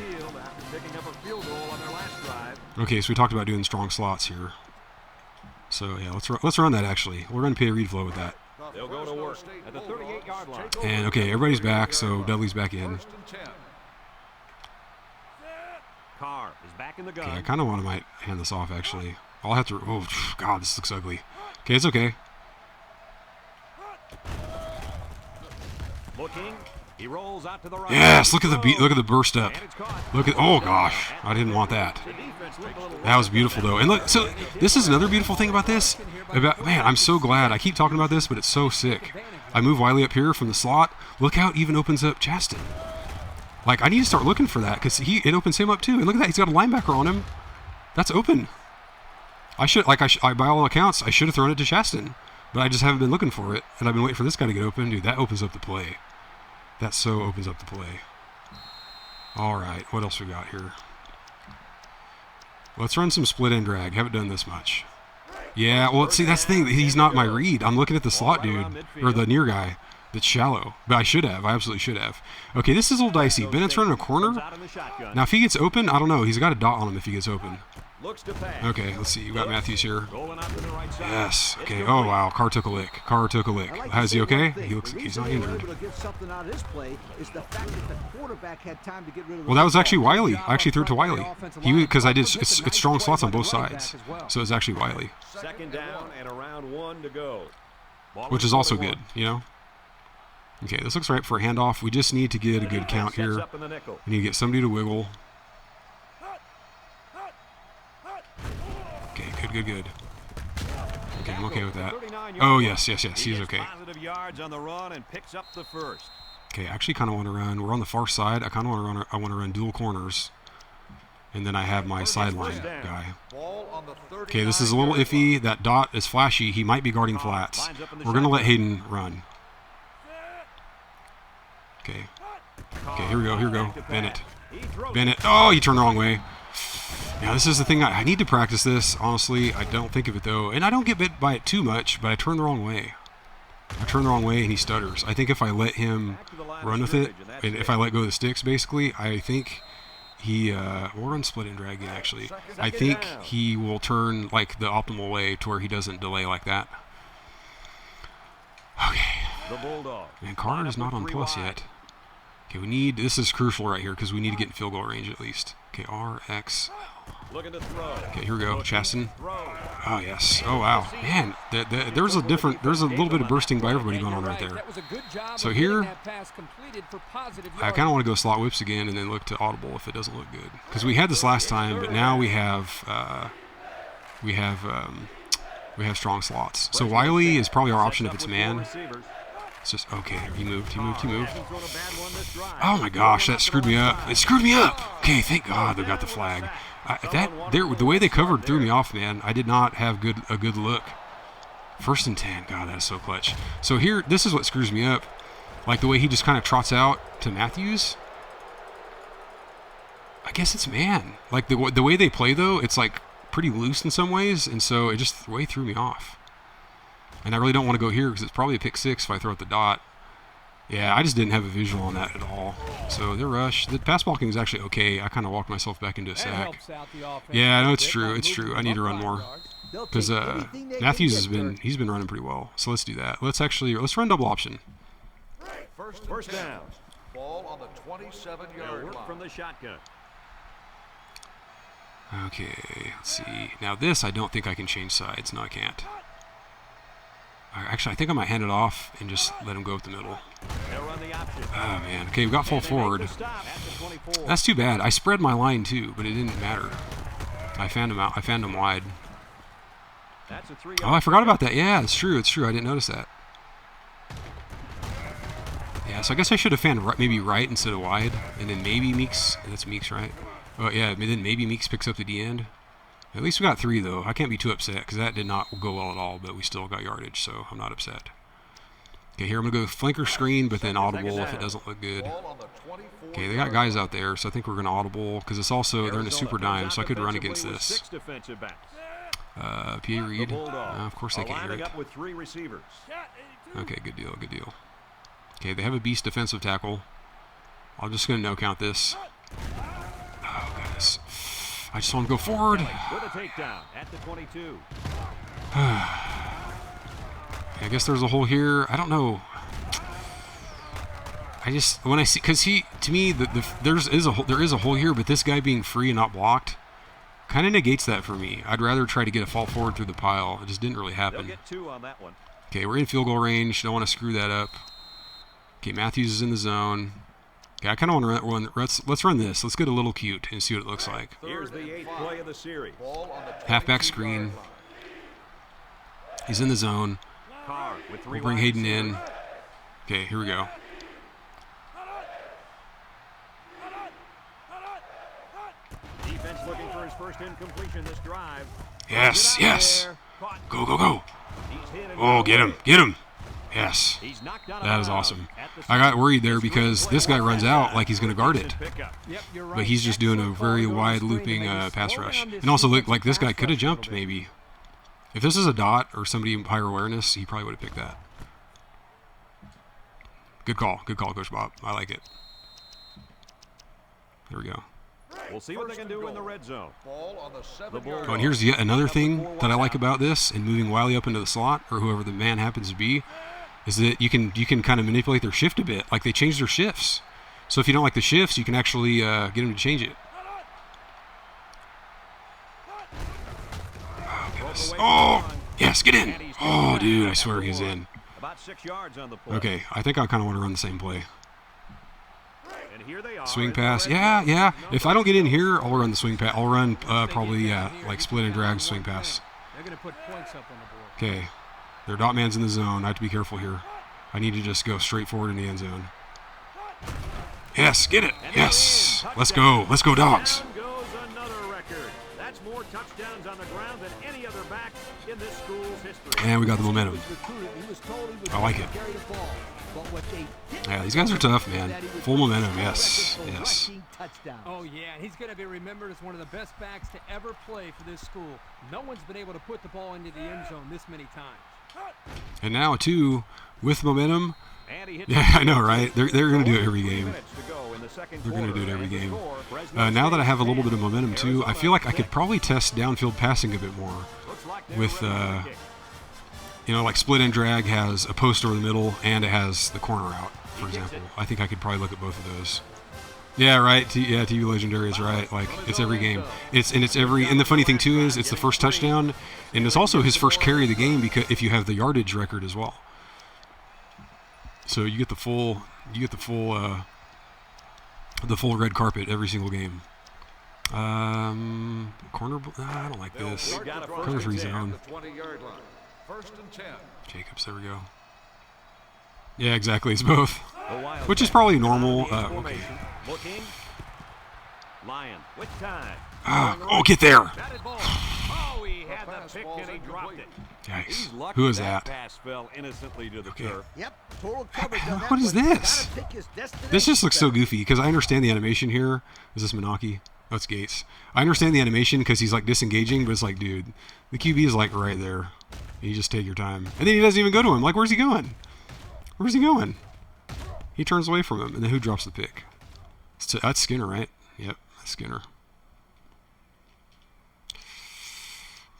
Okay, so we talked about doing strong slots here. So, yeah, let's run that, actually. We're going to pay a read flow with that. They'll go to work at the 38-yard line. And, okay, everybody's back, so Dudley's back in. Carr is back in the gun. Okay, I kind of might hand this off, actually. I'll have to... Oh, God, this looks ugly. Okay, it's okay. Looking. He rolls out to the right. Yes, look at the burst up. Look at... Oh, gosh. I didn't want that. That was beautiful, though. And look, so this is another beautiful thing about this. Man, I'm so glad. I keep talking about this, but it's so sick. I move Wiley up here from the slot. Look how it even opens up Chaston. Like, I need to start looking for that because it opens him up, too. And look at that. He's got a linebacker on him. That's open. By all accounts, I should have thrown it to Chaston, but I just haven't been looking for it, and I've been waiting for this guy to get open. Dude, that opens up the play. That so opens up the play. All right, what else we got here? Let's run some split end drag. Haven't done this much. Yeah, well, see, that's the thing. He's not my read. I'm looking at the slot dude, or the near guy. That's shallow, but I should have. I absolutely should have. Okay, this is a little dicey. Bennett's running a corner. Now, if he gets open, I don't know. He's got a dot on him if he gets open. Okay, let's see. You got Matthews here. Yes. Okay. Oh, wow. Carr took a lick. Is he okay? He looks like he's not injured. Well, that was actually Wiley. I actually threw it to Wiley. Because I did. It's strong slots on both sides. So it's actually Wiley. Second down and around 1 to go. Which is also good, you know? Okay, this looks right for a handoff. We just need to get a good count here. We need to get somebody to wiggle. Okay, good. Okay, I'm okay with that. Oh, yes, he's okay. Okay, I actually kind of want to run. We're on the far side. I kind of want to run dual corners. And then I have my sideline guy. Okay, this is a little iffy. That dot is flashy. He might be guarding flats. We're going to let Hayden run. Okay, here we go. Bennett. Oh, he turned the wrong way. Yeah, this is the thing. I need to practice this, honestly. I don't think of it, though. And I don't get bit by it too much, but I turn the wrong way. And he stutters. I think if I let him run with it, and if I let go of the sticks, basically, I think we'll run split and drag in, actually. I think he will turn, like, the optimal way to where he doesn't delay like that. Okay. Man, Carr is not on plus yet. Okay, this is crucial right here because we need to get in field goal range at least. Okay, RX. Okay, here we go. Chaston. Oh, yes. Oh, wow. Man, there's a little bit of bursting by everybody going on right there. So here, I kind of want to go slot whips again and then look to audible if it doesn't look good. Because we had this last time, but now we have strong slots. So Wiley is probably our option if it's man. It's just, okay, he moved. Oh my gosh, that screwed me up. It screwed me up. Okay, thank God they got the flag. The way they covered threw me off, man. I did not have a good look. 1st and 10. God, that is so clutch. So here, this is what screws me up. Like the way he just kind of trots out to Matthews. I guess it's man. Like the way they play, though, it's like pretty loose in some ways, and so it just way threw me off. And I really don't want to go here because it's probably a pick 6 if I throw at the dot. Yeah, I just didn't have a visual on that at all. So their rush, the pass blocking is actually okay. I kind of walked myself back into a sack. Yeah, I know it's true. It's true. I need to run more because Matthews he's been running pretty well. So let's do that. Let's run double option. First down. Ball on the 27-yard Work line. from the shotgun. Okay, let's see. Now this, I don't think I can change sides. No, I can't. Actually, I think I might hand it off and just let him go with the middle. They'll run the option. Oh, man. Okay, we got full And they make forward. the stop at the 24. That's too bad. I spread my line, too, but it didn't matter. I found him out. I found him wide. That's a 3-yard. Oh, I forgot about that. Yeah, it's true. It's true. I didn't notice that. Yeah, so I guess I should have found maybe right instead of wide. And then maybe Meeks. That's Meeks, right? Oh, yeah. And then maybe Meeks picks up the D end. At least we got 3, though. I can't be too upset because that did not go well at all, but we still got yardage, so I'm not upset. Okay, here I'm going to go flanker screen, but then audible if it doesn't look good. Ball on the 24. Okay, they got guys out there, so I think we're going to audible because it's also, they're in a super dime, so I could run against this. 6 defensive backs. PA The read. Bulldogs Of course they are can't hear lining it. up with 3 receivers. Okay, good deal, good deal. Okay, they have a beast defensive tackle. I'm just going to no count this. Oh, goodness. I just want to go forward. With a takedown at the 22. I guess there's a hole here. I don't know. I just, when I see, because to me, there is a hole here, but this guy being free and not blocked kind of negates that for me. I'd rather try to get a fall forward through the pile. It just didn't really They'll happen. get 2 on that one. Okay, we're in field goal range. Don't want to screw that up. Okay, Matthews is in the zone. Okay, I kind of want to run. Let's run this. Let's get a little cute and see what it looks like. Here's the 8th play of the series. Ball on the Halfback 22-yard screen. line. He's in the zone. Carr with 3 We'll bring wide Hayden in. receivers. Okay, here we go. Defense looking for his first incompletion this drive. Yes, Get out yes. there. Caught. Go, go, go. He's hit and Oh, get him, away. get him. Yes. He's knocked out of That is bounds awesome. at the I got 7. worried there because this guy runs out like he's going to guard it. Pickup. Yep, you're right. But he's just doing a Excellent call very to go to wide screen to looping maybe pass slow rush. down this And also look defensive like this guy pass could have rush a little jumped bit. maybe. If this is a dot or somebody higher awareness, he probably would have picked that. Good call, Coach Bob. I like it. There we go. We'll see what they can do in the red zone. Ball on the The 7-yard Oh, and here's yet another thing that I like about this and moving Wiley up into the slot or whoever the man happens to be is that you can kind of manipulate their shift a bit. Like they change their shifts. So if you don't like the shifts, you can actually get them to change it. Oh, goodness. Oh, yes, get in. Oh, dude, I swear he's in. About 6 yards on the play. Okay, I think I kind of want to run the same play. And here they are Swing in the pass. red Yeah, zone. yeah. If I don't get in here, I'll run the swing pass. I'll run probably, like split and drag swing pass. They're going to put points up on the board. Okay. Their dot man's in the zone. I have to be careful here. I need to just go straight forward in the end zone. Yes, get it. And Yes. they're in. Let's go. Let's go, dogs. Down goes another record. That's more touchdowns on the ground than any other back in this school's history. And we got the momentum. He was recruited. He was told he was I like going it. to carry the ball. But what they didn't Yeah, these guys are tough, man. that he was Full momentum. on Yes. record for Yes. rushing touchdowns. Oh, yeah, and he's going to be remembered as one of the best backs to ever play for this school. No one's been able to put the ball into the end zone this many times. And now, too, with momentum. And he hits Yeah, the I know, right? They're going to do it every 3 game. minutes to go in the second They're going to do it quarter. every And the game. score, Fresno Now that I have a little State bit of momentum, too, I feel like I could probably test downfield passing a bit more. Looks like they're with, ready for the kick. You know, like split and drag has a post over the middle and it has the corner out, for example. I think I could probably look at both of those. Yeah, right. TV Legendary is right. Like it's every game. It's every. And the funny thing too is it's the first touchdown, and it's also his first carry of the game because if you have the yardage record as well. So you get the full red carpet every single game. Corner. I don't like this. We've got a first Corner's and 10. rezone. The 20-yard line. First and 10. Jacobs. There we go. Yeah, exactly. It's both. The Wildcats Which is probably normal. in Okay. formation. Looking. Lion with time. Oh, get there. Batted ball. Oh, he had the pick and he dropped it. Yikes. Lucky Who is that? pass fell innocently to the Okay. turf. Yep, total coverage on that What is one. this? Gotta pick his destination This just looks so better. goofy because I understand the animation here. Is this Menaki? That's Gates. I understand the animation because he's like disengaging, but it's like, dude, the QB is like right there. You just take your time. And then he doesn't even go to him. Like, where's he going? Where's he going? He turns away from him, and then who drops the pick? So that's Skinner, right? Yep, that's Skinner.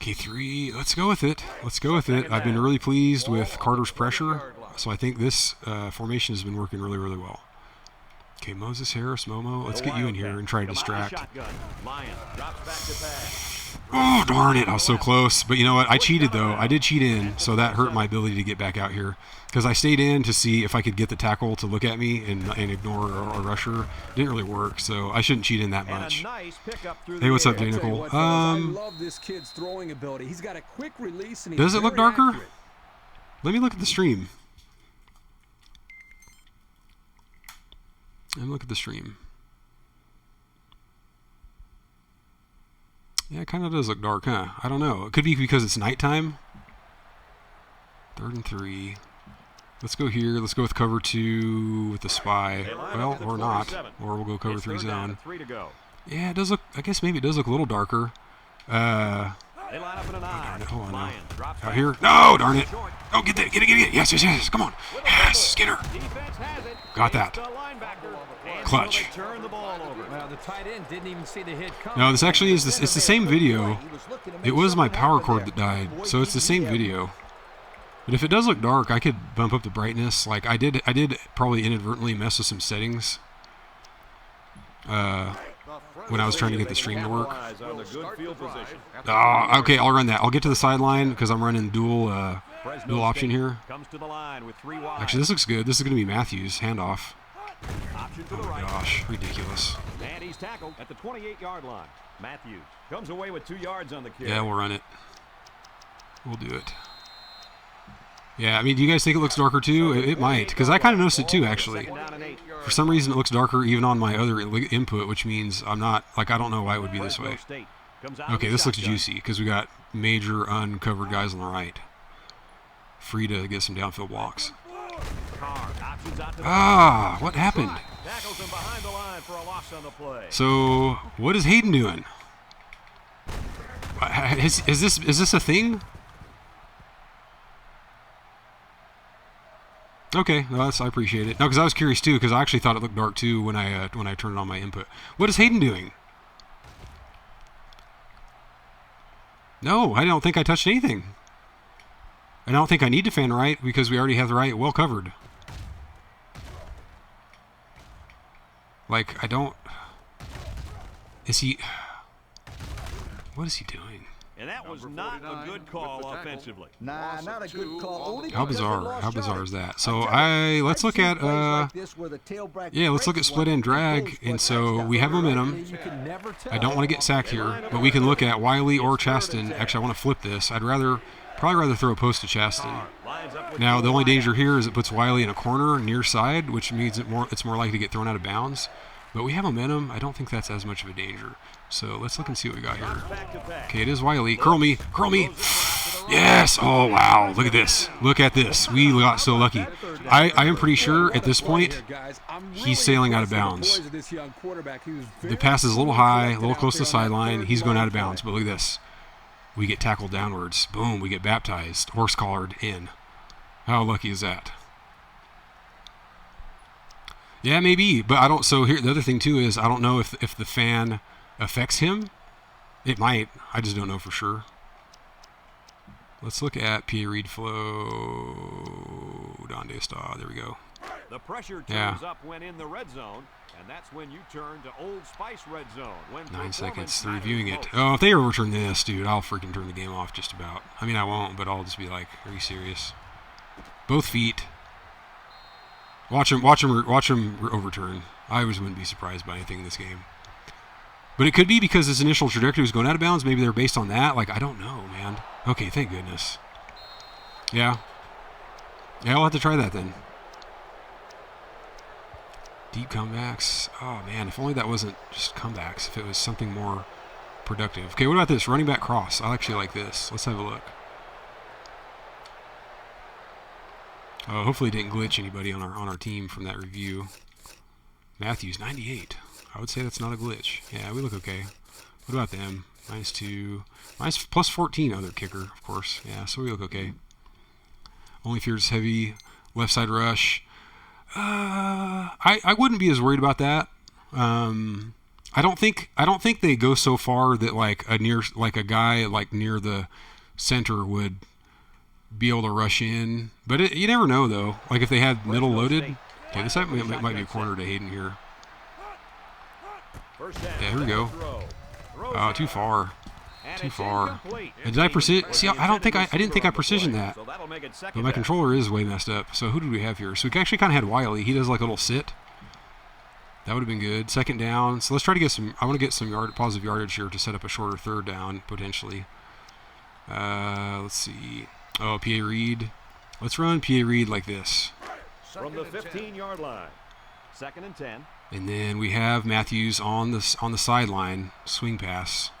K3, let's go with it. Let's go with it. I've been really pleased with Carter's pressure, so I think this formation has been working really, really well. Okay, Moses Harris, Momo, let's get you in here and try to distract. Oh, darn it. I was so close. But you know what? I cheated, though. I did cheat in, so that hurt my ability to get back out here. Because I stayed in to see if I could get the tackle to look at me and ignore a rusher. Didn't really work, so I shouldn't cheat in that much. Hey, what's up, Jay Nicole? I love this kid's throwing ability. He's got a quick release and he's does it look darker? accurate. Let me look at the stream. Let me look at the stream. Yeah, it kind of does look dark, huh? I don't know. It could be because it's nighttime. 3rd and 3. Let's go here. Let's go with cover 2 with the spy. Well, or not. Or we'll go cover 3 zone. Yeah, it does look, I guess maybe it does look a little darker. Oh, darn it. Hold on now. Out here. No, darn it. Oh, get it, get it, get it. Yes, yes, yes. Come on. Yes, Skinner. Got that. Clutch. Well, the tight end didn't even see the hit coming. No, this actually is this. It's the same video. It was my power cord that died, so it's the same video. But if it does look dark, I could bump up the brightness. Like I did probably inadvertently mess with some settings when I was trying to get the stream to work. Oh, okay, I'll run that. I'll get to the sideline because I'm running dual option here. Actually, this looks good. This is going to be Matthews handoff. Oh my gosh, ridiculous. And he's tackled at the 28-yard line. Matthews comes away with 2 yards on the carry. Yeah, we'll run it. We'll do it. Yeah, I mean, do you guys think it looks darker too? It might, because I kind of noticed it too, actually. For some reason, it looks darker even on my other input, which means I'm not, like, I don't know why it would be this way. Okay, this looks juicy, because we got major uncovered guys on the right. Free to get some downfield blocks. Ah, what happened? So, what is Hayden doing? Is this a thing? Okay, well, I appreciate it. No, because I was curious too, because I actually thought it looked dark too when I turned on my input. What is Hayden doing? No, I don't think I touched anything. I don't think I need to fan right because we already have the right well covered. Like, I don't... Is he... What is he doing? And that was not a good call offensively. Nah, not a good call. Only How because they bizarre. lost How bizarre yards. is that? So I've let's look seen at plays like this where the tailback yeah, let's look at breaks split one end drag, goes, and but so that's we have got momentum. You can never tell. I don't want to get sacked here, but we can look at Wiley or Chaston. Actually, I want to flip this. I'd probably rather throw a post to Chaston. Now, the only danger here is it puts Wiley in a corner near side, which means it's more likely to get thrown out of bounds. But we have momentum. I don't think that's as much of a danger. So let's look and see what we got here. Okay, it is Wiley. Curl me. Curl me. Yes. Oh, wow. Look at this. Look at this. We got so lucky. I am pretty sure at this point he's sailing out of bounds. The pass is a little high, a little close to the sideline. He's going out of bounds. But look at this. We get tackled downwards. Boom. We get baptized. Horse collared in. How lucky is that? Yeah, maybe, but I don't. So here, the other thing too is I don't know if the fan affects him. It might. I just don't know for sure. Let's look at PA read flow. Donde está? There we go. The pressure turns up when in the red zone, and that's when you turn to Old Spice red zone. When 9 seconds to performance reviewing matters it. Oh, if they overturn this, dude, I'll freaking turn the game off just about. I mean, I won't, but I'll just be like, are you serious? Both feet. Watch him overturn. I always wouldn't be surprised by anything in this game. But it could be because his initial trajectory was going out of bounds. Maybe they're based on that. Like, I don't know, man. Okay, thank goodness. Yeah. Yeah, I'll have to try that then. Deep comebacks. Oh, man, if only that wasn't just comebacks. If it was something more productive. Okay, what about this? Running back cross. I actually like this. Let's have a look. Hopefully it didn't glitch anybody on our team from that review. Matthews, 98. I would say that's not a glitch. Yeah, we look okay. What about them? -2. Plus 14 other kicker, of course. Yeah, so we look okay. Only fears heavy left side rush. I wouldn't be as worried about that. I don't think they go so far that like a guy like near the center would be able to rush in. But you never know though. Like if they had middle loaded. Okay, this might be a corner to Hayden here. Yeah, here we go. Oh, too far. Too far. And did I precision? See, I didn't think I precisioned that. But my controller is way messed up. So who do we have here? So we actually kind of had Wiley. He does like a little sit. That would have been good. Second down. So let's try to get some. I want to get some positive yardage here to set up a shorter third down potentially. Let's see. Oh, P.A. Reed. Let's run P.A. Reed like this. From the 15-yard line. 2nd and 10. And then we have Matthews on the sideline, swing pass.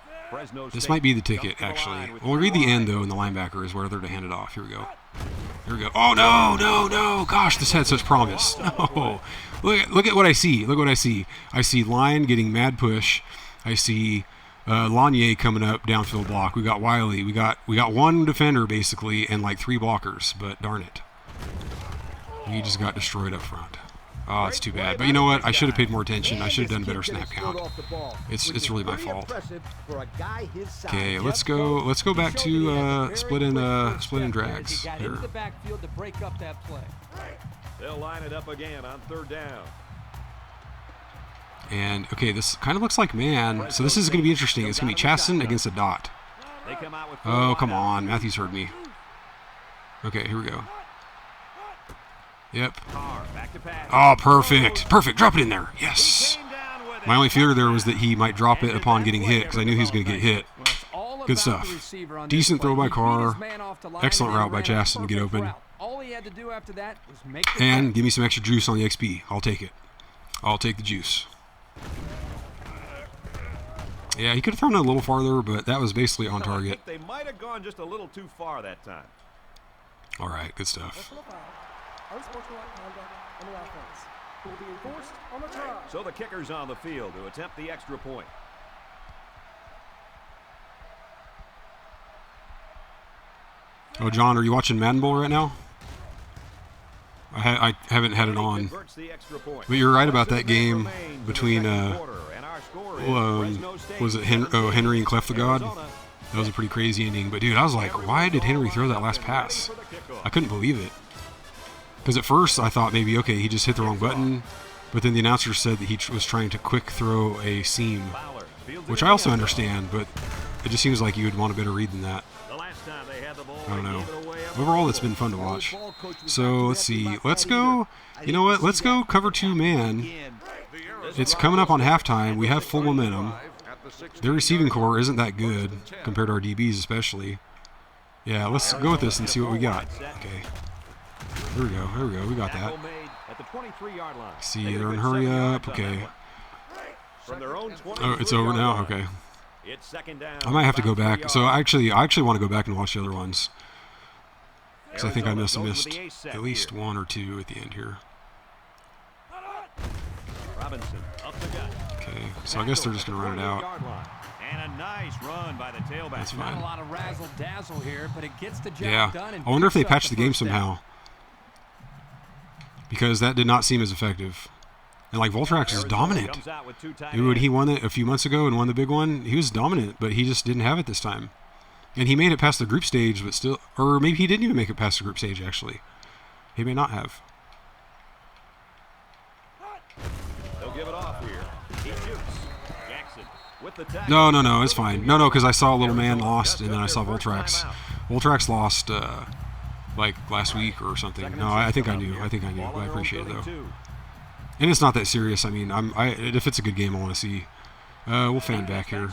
This might be the ticket, actually. We'll read the end, though, and the linebacker is where they're to hand it off. Here we go. Here we go. Oh, no. Gosh, this had such promise. No. Look at what I see. Look what I see. I see Line getting mad push. I see Lanier coming up downfield block. We got Wiley. We got one defender, basically, and like 3 blockers. But darn it. He just got destroyed up front. Oh, it's too bad. But you know what? I should have paid more attention. I should have done a better snap count. It's really my fault. Okay, let's go back to split and drags here. They'll line it up again on 3rd down. And okay, this kind of looks like man. So this is going to be interesting. It's going to be Chaston against a dot. Oh, come on. Matthews heard me. Okay, here we go. Yep. Oh, perfect. Perfect. Drop it in there. Yes. My only fear there was that he might drop it upon getting hit because I knew he was going to get hit. Good stuff. Decent throw by Carr. Excellent route by Chaston to get open. And give me some extra juice on the XP. I'll take it. I'll take the juice. Yeah, he could have thrown it a little farther, but that was basically on target. They might have gone just a little too far that time. All right, good stuff. So the kicker's on the field to attempt the extra point. Oh, John, are you watching Madden Bowl right now? I haven't had it on. But you're right about that game between, was it Henry and Clef the God? That was a pretty crazy ending. But, dude, I was like, why did Henry throw that last pass? I couldn't believe it. Because at first I thought maybe, okay, he just hit the wrong button. But then the announcer said that he was trying to quick throw a seam, which I also understand, but it just seems like you would want a better read than that. I don't know. Overall, it's been fun to watch. So, let's see. Let's go, you know what? Let's go cover 2 man. It's coming up on halftime. We have full momentum. Their receiving core isn't that good compared to our DBs especially. Yeah, let's go with this and see what we got. Okay. Here we go. Here we go. We got that. See, they're in hurry up. Okay. Oh, it's over now? Okay. I might have to go back. So I actually want to go back and watch the other ones. Because I think I must have missed at least 1 or 2 at the end here. Okay, so I guess they're just going to run it out. That's fine. Yeah, I wonder if they patched the game somehow. Because that did not seem as effective. And like Voltrax is dominant. Dude, he won it a few months ago and won the big one. He was dominant, but he just didn't have it this time. And he made it past the group stage, but still, or maybe he didn't even make it past the group stage, actually. He may not have. They'll give it off here. He shoots. Jackson with the tackle. No, it's fine. No, because I saw Little Man lost, and then I saw Voltrax. Voltrax lost, like, last week or something. No, I think I knew. I appreciate it, though. And it's not that serious. I mean, if it's a good game, I want to see. We'll fan back here.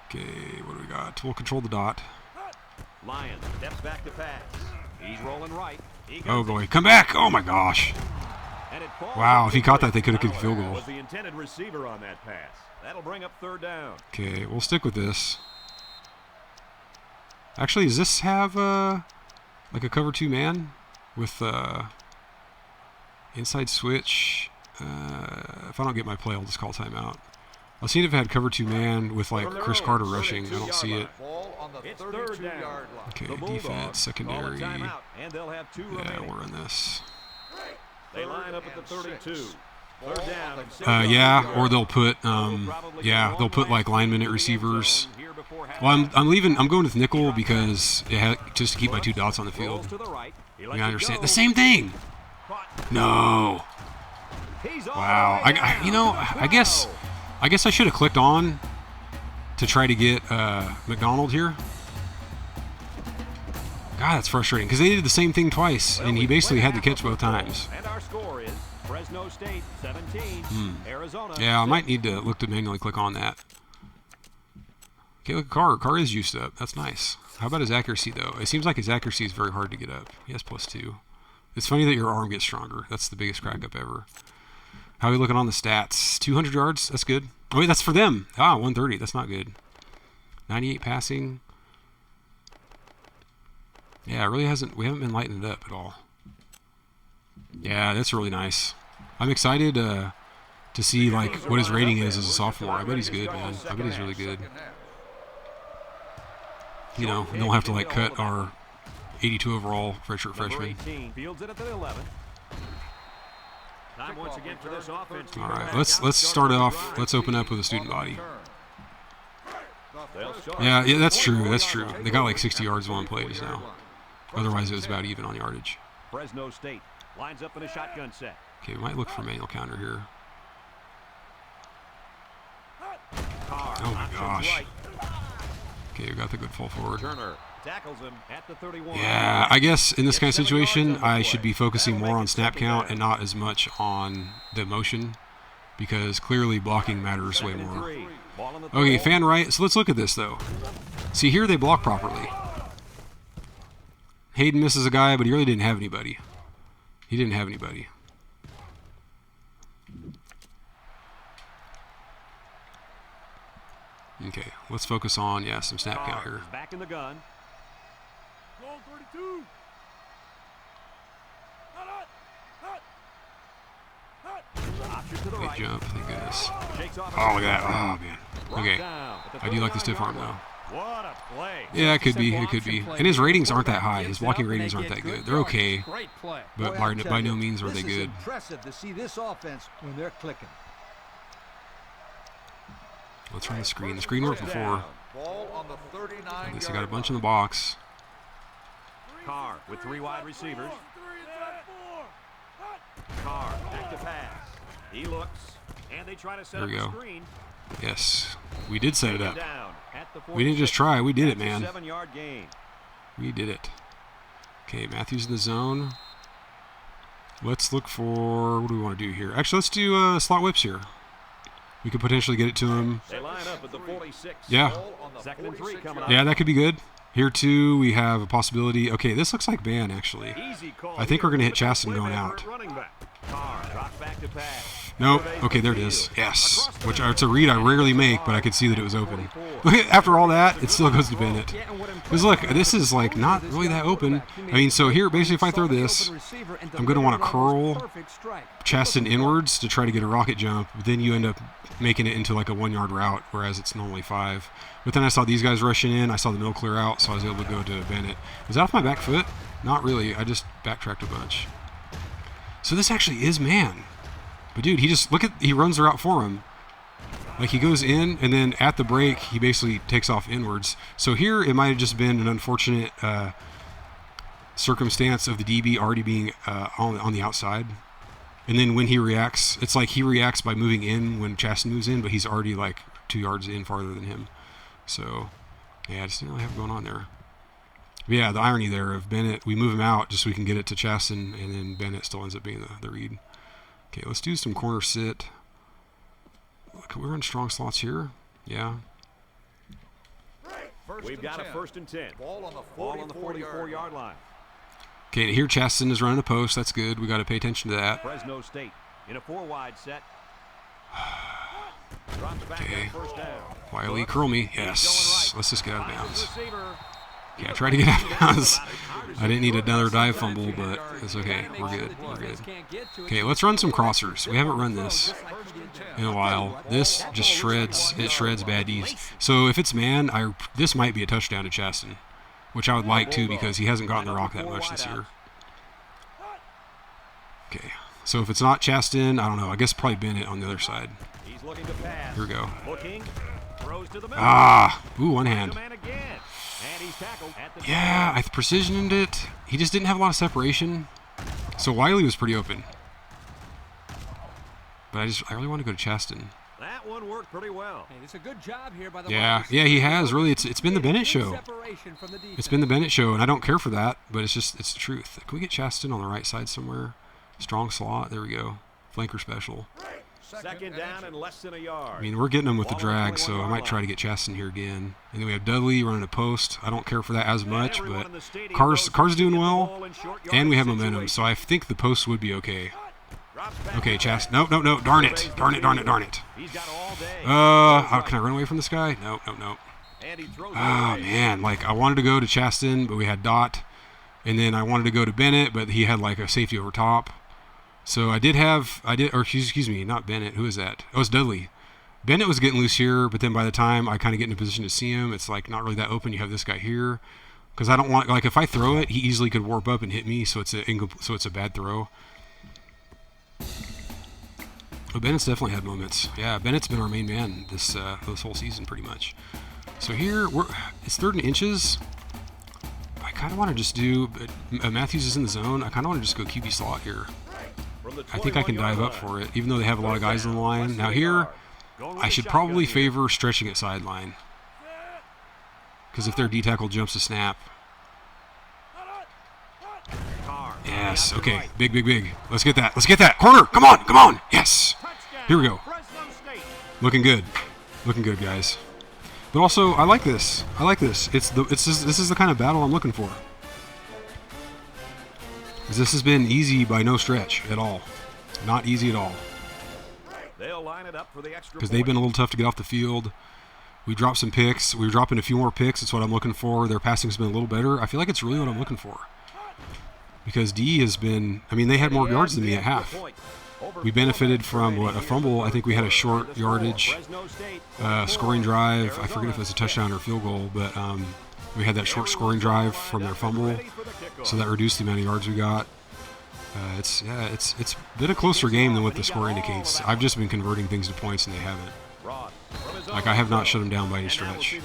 Okay, what do we got? We'll control the dot. Lion steps back to pass. He's rolling right. Oh boy, come back! Oh my gosh! Wow, if he caught that, they could have kicked the field goal. Was the intended receiver on that pass. That'll bring up 3rd down. Okay, we'll stick with this. Actually, does this have like a cover 2 man with inside switch? If I don't get my play, I'll just call timeout. I'll see if I had cover 2 man with like Chris Carter rushing. I don't see it. Ball on the It's third down. 32-yard line. Okay, The Bulldogs defense, call a secondary. timeout, and they'll have 2 Yeah, remaining. we're in this. They line up at the 32. Third down. and 6. Yeah, or they'll put they'll put like linemen at receivers. Well, I'm leaving. I'm going with nickel because just to keep my 2 dots on the Rolls field. to the right. He I lets mean, I it understand go. the same thing. No. He's all Wow. the way down. I guess I should have clicked on to try to get McDonald here. God, that's frustrating because they did the same thing twice, and he basically had the catch both times. And our score is Fresno State 17, Arizona. Yeah, I 6. might need to look to manually click on that. Okay, look at Carr. Carr is juiced up. That's nice. How about his accuracy, though? It seems like his accuracy is very hard to get up. He has +2. It's funny that your arm gets stronger. That's the biggest crack up ever. How are we looking on the stats? 200 yards? That's good. Oh, wait, that's for them. 130. That's not good. 98 passing. Yeah, it really we haven't been lighting it up at all. Yeah, that's really nice. I'm excited to see like what his rating is as a sophomore. I bet he's good, man. I bet he's really good. You know, and they'll have to like cut our 82 overall redshirt Number freshman. 18 fields it at the 11. Time once again for this offense. All right, let's start off. Let's open up with a student body. Yeah, that's true. That's true. They got like 60 yards on one play just now. Otherwise, it was about even on yardage. Fresno State lines up in a shotgun set. Okay, we might look for manual counter here. Carr, Oh my options gosh. right. Okay, we got the good fall forward. Turner tackles him at the 31. Yeah, I guess in this kind of situation, I should be focusing more on snap count and not as much on the motion, because clearly blocking matters way Second and more. 3. Ball on the Okay, 12. fan right. So let's look at this, though. See, here they block properly. Hayden misses a guy, but he really didn't have anybody. He didn't have anybody. Okay, let's focus on, some snap count Carr here. is back in the gun. Option to the Okay, right. jump, thank goodness. Shakes off Oh, look at that. Oh, man. Okay, down at the I do like the 39 stiff arm, yard though. line. What a play. Yeah, it could be. It could be. And his ratings aren't that high. His Gets it blocking up and ratings they aren't get that good good. They're yards. okay, Great play. but Boy, I by tell no you, means are they This is good. impressive to see this offense when they're clicking. Let's run the screen. The screen worked before. Ball on the 39-yard At least they got a bunch in the box. Carr with 3 wide receivers. Carr back to pass. He looks, and they try to set There up we the go. screen. Yes, we did set it up. Down at the We didn't just try. We did it, man. 7-yard gain. We did it. Okay, Matthews in the zone. Let's look for, what do we want to do here? Actually, let's do slot whips here. We could potentially get it to him. They line up at the 46. Yeah. Ball on the 2nd and 3 coming up. Yeah, that could be good. Here, too, we have a possibility. Okay, this looks like ban, actually. Easy call I think we're going to hit here. Chasten going Playmaker out. at running back. Carr drops back to pass. Nope. Okay, there it is. Yes. Which it's a read I rarely make, but I could see that it was open. After all that, it still goes to Bennett. Because look, this is like not really that open. I mean, so here, basically, if I throw this, I'm going to want to curl Chasten inwards to try to get a rocket jump, but then you end up making it into like a 1-yard route, whereas it's normally 5. But then I saw these guys rushing in. I saw the middle clear out, so I was able to go to Bennett. Was that off my back foot? Not really. I just backtracked a bunch. So this actually is man. But dude, he runs the route for him. Like he goes in, and then at the break, he basically takes off inwards. So here, it might have just been an unfortunate circumstance of the DB already being on the outside. And then when he reacts, it's like he reacts by moving in when Chasten moves in, but he's already like 2 yards in farther than him. So, yeah, I just didn't really have it going on there. But yeah, the irony there of Bennett, we move him out just so we can get it to Chasten, and then Bennett still ends up being the read. Okay, let's do some corner sit. Can we run strong slots here? Yeah. We've got a 1st and 10. Ball on the Ball on the 44-yard 44-yard line. Okay, here Chasten is running a post. That's good. We got to pay attention to that. Fresno State in a 4-wide set. Drops back Okay. on 1st down. Wiley, curl me. Yes. Let's just get out of bounds. Receiver. Okay, I tried to get out of bounds. I didn't need another dive fumble, but it's okay. We're good. We're good. Okay, let's run some crossers. We haven't run this in a while. This just shreds. It shreds bad D's. So if it's man, this might be a touchdown to Chasten, which I would like to because he hasn't gotten the rock that much this year. Okay, so if it's not Chasten, I don't know. I guess probably Bennett on the other side. Here we go. Ooh, one hand. Yeah, I precisioned it. He just didn't have a lot of separation. So Wiley was pretty open. But I really want to go to Chasten. That one worked pretty well. Hey, it's a good job here by the yeah, he has. Really, it's been the Bennett show. It's been the Bennett show, and I don't care for that, but it's the truth. Can we get Chasten on the right side somewhere? Strong slot. There we go. Flanker special. Second down and less than a yard. I mean, we're getting him with the drag, so I might try to get Chasten here again. And then we have Dudley running a post. I don't care for that as much, but Carr's doing well, and we have momentum, so I think the post would be okay. Okay, Chasten. No. Darn it. Can I run away from this guy? No. Oh, man. Like, I wanted to go to Chasten, but we had Dot. And then I wanted to go to Bennett, but he had, like, a safety over top. So excuse me, not Bennett. Who is that? Oh, it's Dudley. Bennett was getting loose here, but then by the time I kind of get in a position to see him, it's like not really that open. You have this guy here. Because I don't want, like, if I throw it, he easily could warp up and hit me, so it's a bad throw. But Bennett's definitely had moments. Yeah, Bennett's been our main man this whole season pretty much. So here, it's 3rd and inches. I kind of want to just do, Matthews is in the zone. I kind of want to just go QB slot here. I think I can dive up for it, even though they have a lot of guys on the line. Now here, I should probably favor stretching at sideline. Because if their D-tackle jumps a snap. Yes, okay, big. Let's get that. Corner, come on. Yes. Here we go. Looking good, guys. But also, I like this. This is the kind of battle I'm looking for. Because this has been easy by no stretch at all. Not easy at all. Because they've been a little tough to get off the field. We dropped some picks. We're dropping a few more picks. That's what I'm looking for. Their passing's been a little better. I feel like it's really what I'm looking for. Because D has been, I mean, they had more yards than me at half. We benefited from, a fumble. I think we had a short yardage scoring drive. I forget if it was a touchdown or field goal, but we had that short scoring drive from their fumble. So that reduced the amount of yards we got. It's been a closer game than what the score indicates. I've just been converting things to points, and they haven't. Like, I have not shut them down by any stretch.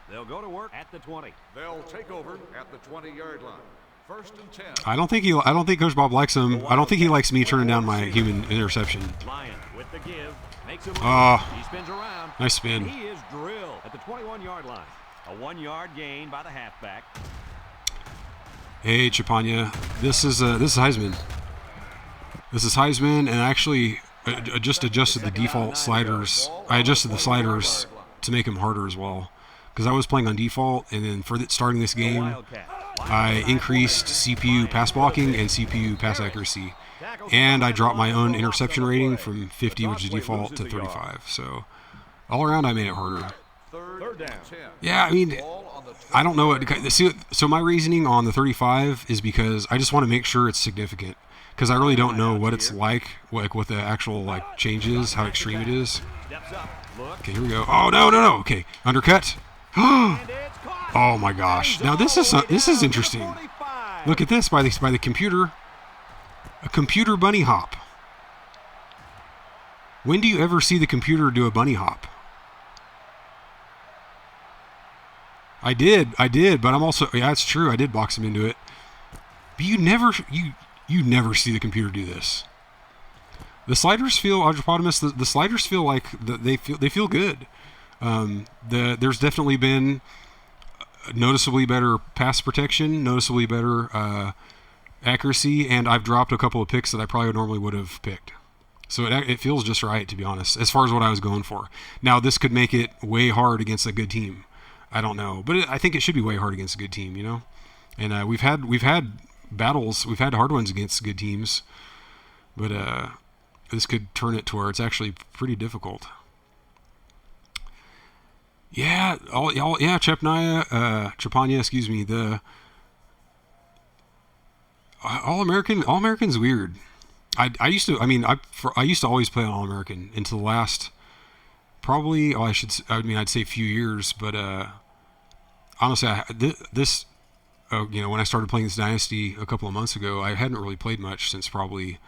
They'll go to work at the 20. They'll take over at the 20-yard line. 1st and 10. I don't think Coach Bob likes him. I don't think he likes me turning down my human interception. Lion with the give. Makes him he spins around. Nice spin. He is drilled at the 21-yard line. A 1-yard gain by the halfback. Hey, Chapanya. This is Heisman. This is Heisman, and actually just adjusted the default sliders. I adjusted the sliders to make them harder as well. Because I was playing on default, and then for starting this game, I increased CPU pass blocking and CPU pass accuracy. And I dropped my own interception rating from 50, which is default, to 35. So all around, I made it harder. Yeah, I mean, I don't know. So my reasoning on the 35 is because I just want to make sure it's significant. Because I really don't know what it's like what the actual change is, how extreme it is. Okay, here we go. Oh, no. Okay, undercut. Oh my gosh! Now this is interesting. Look at this by the computer. A computer bunny hop. When do you ever see the computer do a bunny hop? I did, but I'm also, yeah, it's true. I did box him into it. But you never see the computer do this. The sliders feel, Audropotamus, the sliders feel like they feel good. There's definitely been noticeably better pass protection, noticeably better accuracy, and I've dropped a couple of picks that I probably normally would have picked. So it feels just right, to be honest, as far as what I was going for. Now, this could make it way hard against a good team. I don't know, but I think it should be way hard against a good team, you know. And we've had battles, we've had hard ones against good teams, but this could turn it to where it's actually pretty difficult. Yeah, Chapania, excuse me. The All-American's weird. I used to always play on All-American until the last probably I'd say a few years, but honestly when I started playing this Dynasty a couple of months ago, I hadn't really played much since probably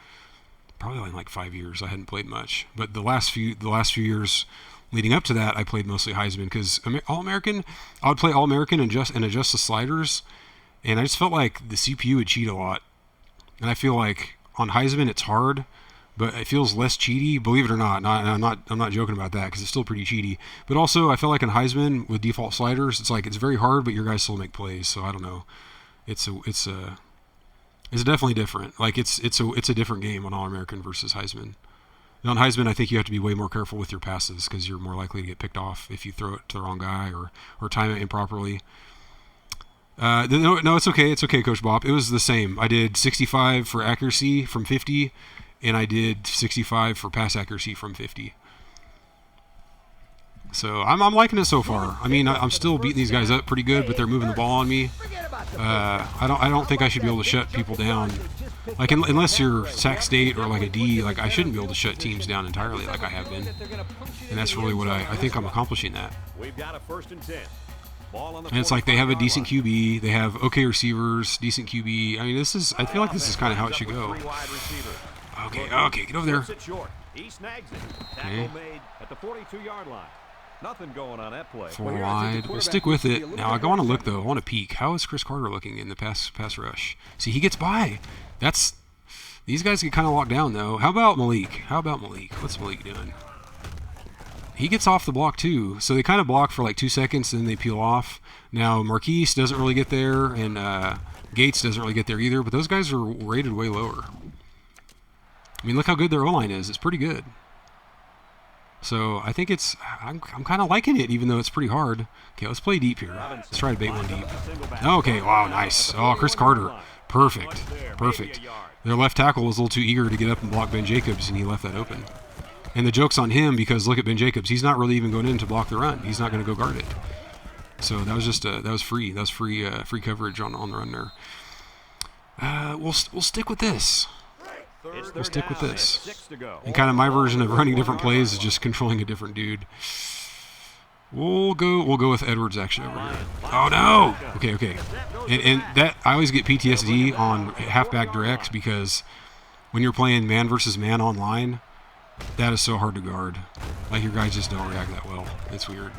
like 5 years. I hadn't played much, but the last few years leading up to that, I played mostly Heisman because All-American, I would play All-American and adjust the sliders, and I just felt like the CPU would cheat a lot. And I feel like on Heisman it's hard, but it feels less cheaty. Believe it or not, I'm not joking about that because it's still pretty cheaty. But also, I feel like in Heisman with default sliders, it's like it's very hard, but your guys still make plays. So I don't know. It's definitely different. Like it's a different game on All-American versus Heisman. And on Heisman, I think you have to be way more careful with your passes because you're more likely to get picked off if you throw it to the wrong guy or time it improperly. No, it's okay. It's okay, Coach Bop. It was the same. I did 65 for accuracy from 50, and I did 65 for pass accuracy from 50. So I'm liking it so far. I mean, I'm still beating these guys up pretty good, but they're moving the ball on me. I don't think I should be able to shut people down. Like unless you're Sac State or like a D, like I shouldn't be able to shut teams down entirely like I have been. And that's really what I think I'm accomplishing that. We've got a 1st and 10. And it's like they have a decent QB, they have okay receivers, decent QB. I mean, I feel like this is kind of how it should go. Okay, get over there. He snags it. Tackle made at the 42-yard line. Nothing going on that play. 4 wide. We'll stick with it. Now I want to look though. I want to peek. How is Chris Carter looking in the pass rush? See, he gets by. These guys get kind of locked down though. How about Malik? What's Malik doing? He gets off the block too. So they kind of block for like 2 seconds and then they peel off. Now Marquise doesn't really get there, and Gates doesn't really get there either. But those guys are rated way lower. I mean, look how good their O-line is. It's pretty good. So I think I'm kind of liking it, even though it's pretty hard. Okay, let's play deep here. Let's try to bait one deep. Okay, wow, nice. Oh, Chris Carter. Perfect. Their left tackle was a little too eager to get up and block Ben Jacobs, and he left that open. And the joke's on him because look at Ben Jacobs. He's not really even going in to block the run. He's not going to go guard it. So that was just that was free. That was free coverage on the run there. We'll stick with this. We'll stick with this. And kind of my version of running different plays is just controlling a different dude. We'll go with Edwards actually over here. Oh no! Okay. And that I always get PTSD on halfback directs because when you're playing man versus man online, that is so hard to guard. Like your guys just don't react that well. It's weird.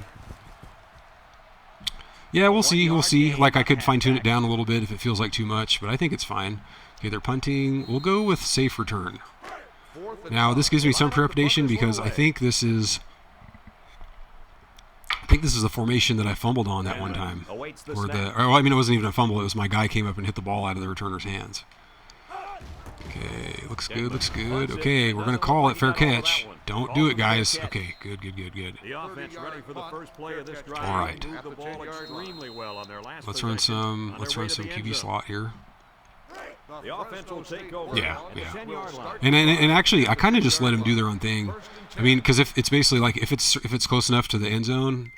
Yeah, we'll see. Like I could fine tune it down a little bit if it feels like too much, but I think it's fine. Okay, they're punting. We'll go with safe return. Now this gives me some trepidation because I think this is a formation that I fumbled on that one time. It wasn't even a fumble. It was my guy came up and hit the ball out of the returner's hands. Okay, looks good. Okay, we're gonna call it fair catch. Don't do it, guys. Okay, good. The offense ready for the first play of this drive. All right. Moved the ball extremely well on their last Let's run some QB slot here. The offense will take over. Yeah. At the 10-yard line. And actually, I kind of just let them do their own thing. I mean, because if it's basically like if it's close enough to the end zone,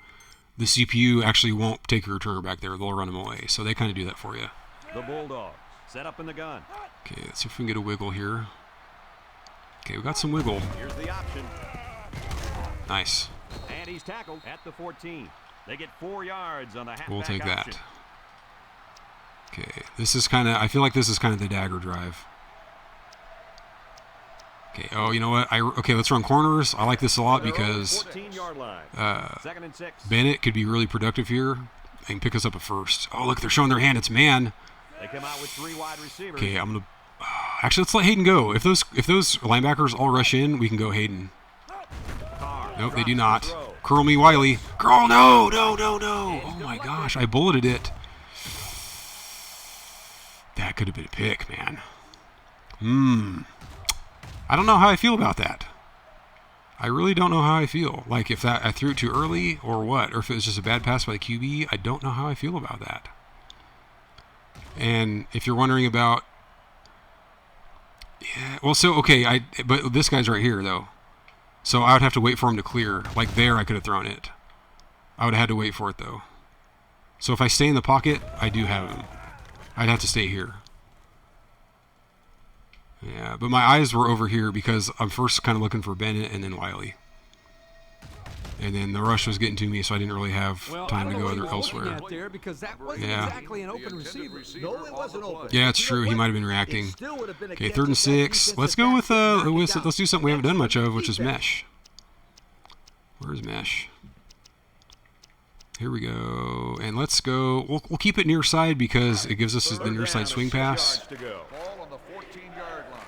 the CPU actually won't take your returner back there. They'll run them away. So they kind of do that for you. The Bulldogs set up in the gun. Okay, let's see if we can get a wiggle here. Okay, we got some wiggle. Here's the option. Nice. And he's tackled at the 14. They get 4 yards on the halfback We'll take option. that. Okay, I feel like this is kind of the dagger drive. Okay, oh, you know what? Okay, let's run corners. I like this a lot because 14-yard line. 2nd and 6. Bennett could be really productive here and pick us up a first. Oh, look, they're showing their hand. It's man. They come out with 3 wide receivers. Okay, I'm gonna. Actually, let's let Hayden go. If those linebackers all rush in, we can go Hayden. Nope, they do not. Curl me, Wiley. Curl, no. Oh my gosh, I bulleted it. That could have been a pick, man. I don't know how I feel about that. I really don't know how I feel. Like if I threw it too early or what, or if it was just a bad pass by the QB, I don't know how I feel about that. And if you're wondering about, but this guy's right here though, so I would have to wait for him to clear. Like there, I could have thrown it. I would have had to wait for it, though. So if I stay in the pocket, I do have him. I'd have to stay here. Yeah, but my eyes were over here because I'm first kind of looking for Bennett and then Wiley. And then the rush was getting to me, so I didn't really have time to go elsewhere. There because that wasn't Yeah. exactly an open receiver. No, it wasn't open. Yeah, it's true. He might have been reacting. Still would have been a Okay, catch 3rd and if that 6. defensive Let's go back with didn't knock it down. let's do something we haven't done much of, which is mesh. Where's mesh? Here we go, and let's go. We'll keep it near side because it gives us the near side swing pass. To go. Ball on the 14-yard line.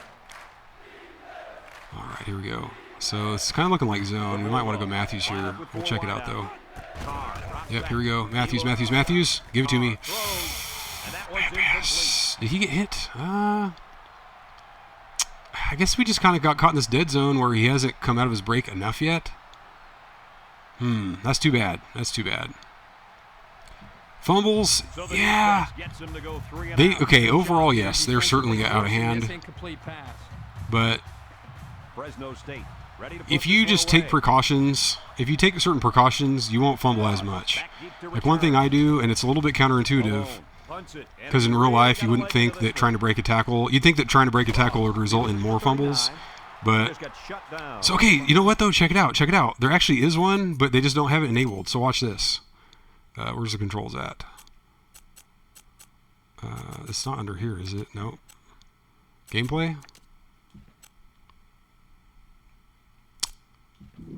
All right, here we go. So it's kind of looking like zone. We might want to go Matthews here. We'll check it out though. Yep, here we go. Matthews. Give it to me. And that one's incomplete. Did he get hit? I guess we just kind of got caught in this dead zone where he hasn't come out of his break enough yet. That's too bad. Fumbles, So the yeah. defense gets him to go 3 and They out. okay. Overall, yes, they're certainly out of hand. Incomplete pass. But Fresno State ready to put if you this just one take away. precautions, if you take certain precautions, you won't fumble as much. Back deep to Like one thing return. I do, and it's a little bit counterintuitive, Malone punts it, and because in he's real really life got you a wouldn't leg think into that this trying to one. break a tackle. You'd think that trying to break a tackle would result in more fumbles, but. Just got shut down. So, okay, you know what, though? Check it out. There actually is one, but they just don't have it enabled. So watch this. Where's the controls at? It's not under here, is it? Nope. Gameplay?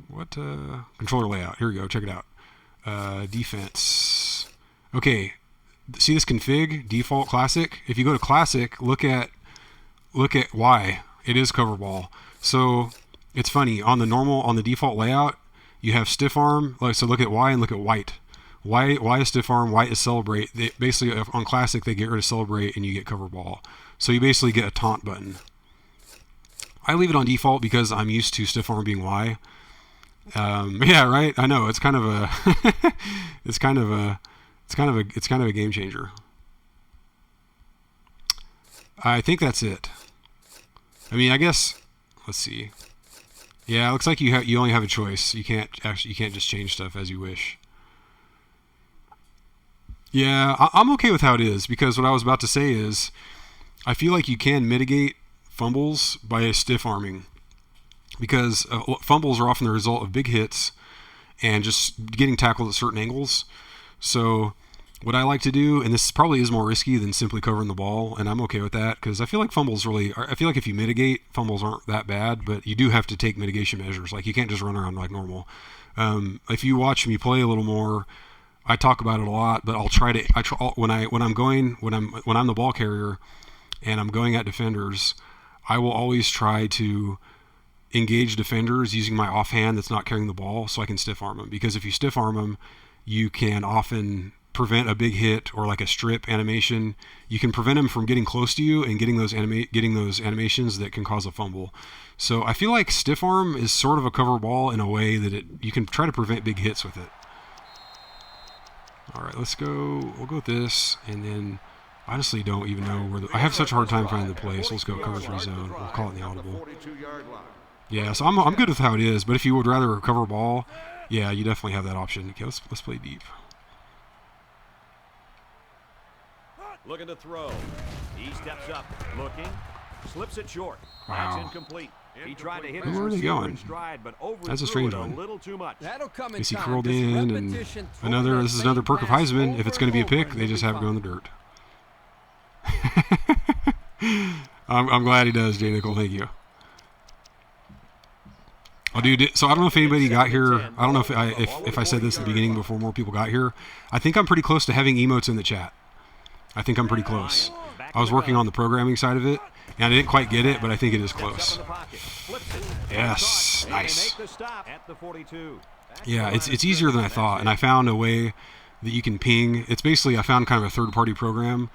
What? Controller layout. Here we go. Check it out. Defense. Okay. See this config? Default classic? If you go to classic, look at Y. It is cover ball. So it's funny on the default layout, you have stiff arm. Like so, look at Y and look at white. Y is stiff arm. White is celebrate. They, basically, on classic, they get rid of celebrate and you get cover ball. So you basically get a taunt button. I leave it on default because I'm used to stiff arm being Y. Yeah, right. I know it's kind of a it's kind of a game changer. I think that's it. I mean, I guess. Let's see. Yeah, it looks like you only have a choice. You can't just change stuff as you wish. Yeah, I'm okay with how it is because what I was about to say is, I feel like you can mitigate fumbles by stiff arming, because fumbles are often the result of big hits and just getting tackled at certain angles. So what I like to do, and this probably is more risky than simply covering the ball, and I'm okay with that because I feel like I feel like if you mitigate, fumbles aren't that bad, but you do have to take mitigation measures. Like you can't just run around like normal. If you watch me play a little more, I talk about it a lot, but when I'm the ball carrier and I'm going at defenders, I will always try to engage defenders using my offhand that's not carrying the ball so I can stiff arm them, because if you stiff arm them, you can often prevent a big hit or like a strip animation. You can prevent them from getting close to you and getting those animations that can cause a fumble. So I feel like stiff arm is sort of a cover ball in a way that you can try to prevent big hits with it. All right, let's go. We'll go with this, and then honestly don't even know where I have such a hard time finding the play, so let's go cover 3 zone. We'll call it the audible. 42-yard line. Yeah, so I'm good with how it is, but if you would rather cover ball, yeah, you definitely have that option. Okay, let's play deep. Looking to throw. He steps up, looking, slips it short. Wow. That's incomplete. He tried to hit Where his are they receiver going? in stride, but overthrew That's a strange it one. a little too much. That'll come in Is he time. curled Just in, and repetition, throwing that this is same another perk of pass Heisman. If over it's going to be a and over, pick, and they he'll just be have it go in fine. the dirt. I'm glad he does, J. Nickel. Thank you. Oh, dude. So I don't know if anybody got here. I don't know if I said this at the beginning before more people got here. I think I'm pretty close to having emotes in the chat. I think I'm pretty close. I was working on the programming side of it, and I didn't quite get it, but I think it is close. Yes, nice. At the 42. Yeah, it's easier than I thought, and I found a way that you can ping. It's basically, I found kind of a third-party program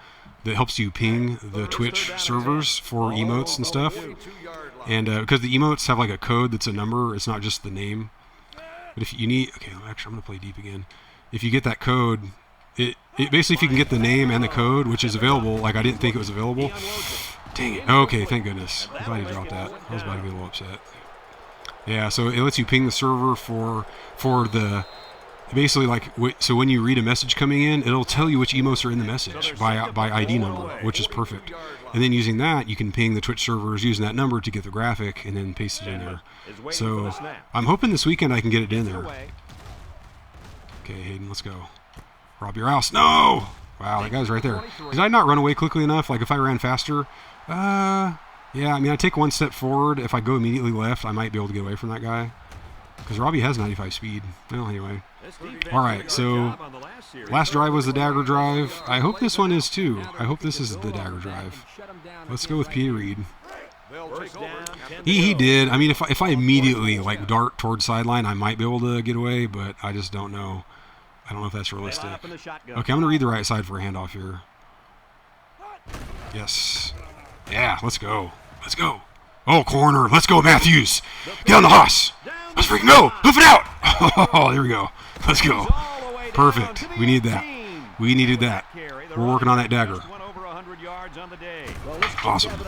that helps you ping the Twitch servers for emotes and stuff. And because the emotes have like a code that's a number, it's not just the name. But if you need, okay, actually I'm gonna play deep again. If you get that code, it basically, if you can get the name and the code, which is available, like I didn't think it was available. Dang it. Okay, thank goodness. I'm glad he dropped that. I was about to get a little upset. Yeah, so it lets you ping the server for the basically like so when you read a message coming in, it'll tell you which emotes are in the message by ID number, which is perfect. And then using that, you can ping the Twitch servers using that number to get the graphic and then paste it in there. So I'm hoping this weekend I can get it in there. Okay, Hayden, let's go. Rob your house. No! Wow, that guy's right there. Did I not run away quickly enough? Like if I ran faster? Yeah, I mean, I take one step forward. If I go immediately left, I might be able to get away from that guy. Because Robbie has 95 speed. Well, anyway. All right, so last drive was the dagger drive. I hope this one is too. I hope this is the dagger drive. Let's go with P. Reed. He did. I mean, if I immediately like dart towards sideline, I might be able to get away, but I just don't know. I don't know if that's realistic. Okay, I'm going to read the right side for a handoff here. Yes. Yeah, let's go. Let's go. Oh, corner. Let's go, Matthews. Get on the hoss. Let's freaking go. Hoof it out. Oh, there we go. Let's go. Perfect. We need that. We needed that. We're working on that dagger. Awesome.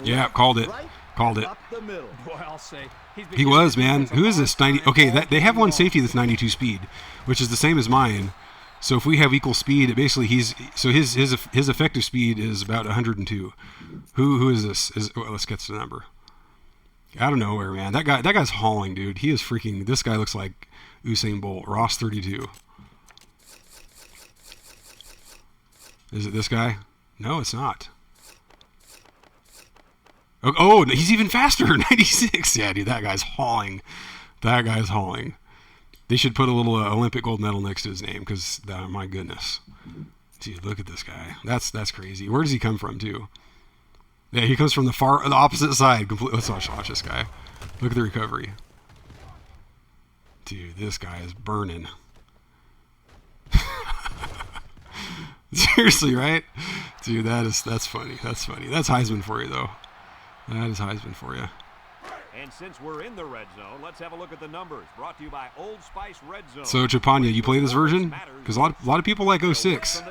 Yeah, called it. Called it. He was, man. Who is this? 90? Okay, they have one safety that's 92 speed, which is the same as mine. So if we have equal speed, it basically his effective speed is about 102. Who is this? Well, let's get to the number. Out of nowhere, man. That guy's hauling, dude. He is freaking. This guy looks like Usain Bolt. Ross 32. Is it this guy? No, it's not. Oh, he's even faster. 96. Yeah, dude, that guy's hauling. That guy's hauling. They should put a little Olympic gold medal next to his name because, my goodness. Dude, look at this guy. That's crazy. Where does he come from, too? Yeah, he comes from the opposite side. Let's watch this guy. Look at the recovery. Dude, this guy is burning. Seriously, right? Dude, that's funny. That's funny. That's Heisman for you, though. That is Heisman for you. And since we're in the red zone, let's have a look at the numbers. Brought to you by Old Spice Red Zone. So, Chapanya, you play this version? Because a lot of people like 06.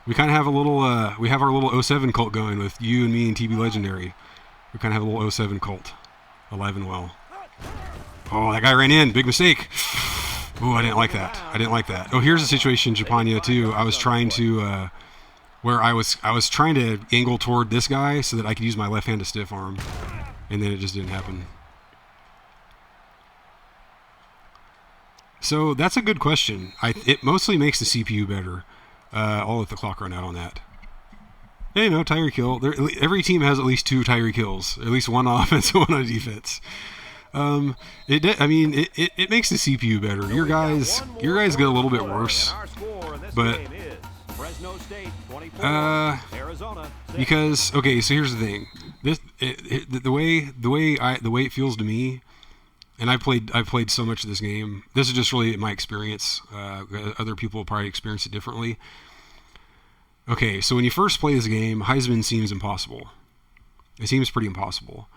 We kind of have a little, we have our little 07 cult going with you and me and TB Legendary. We kind of have a little 07 cult. Alive and well. Oh, that guy ran in. Big mistake. Oh, I didn't like that. I didn't like that. Oh, here's a situation, Chapanya, too. I was trying to, where I was trying to angle toward this guy so that I could use my left hand to stiff arm. And then it just didn't happen. So that's a good question. It mostly makes the CPU better. I'll let the clock run out on that. Yeah, you know, Tyreek Hill. Every team has at least 2 Tyreek Hills. At least one on offense and one on defense. It makes the CPU better. Your guys get a little bit worse. But because okay, so here's the thing. The way it feels to me, and I've played so much of this game. This is just really my experience. Other people probably experience it differently. Okay, so when you first play this game, Heisman seems impossible. It seems pretty impossible.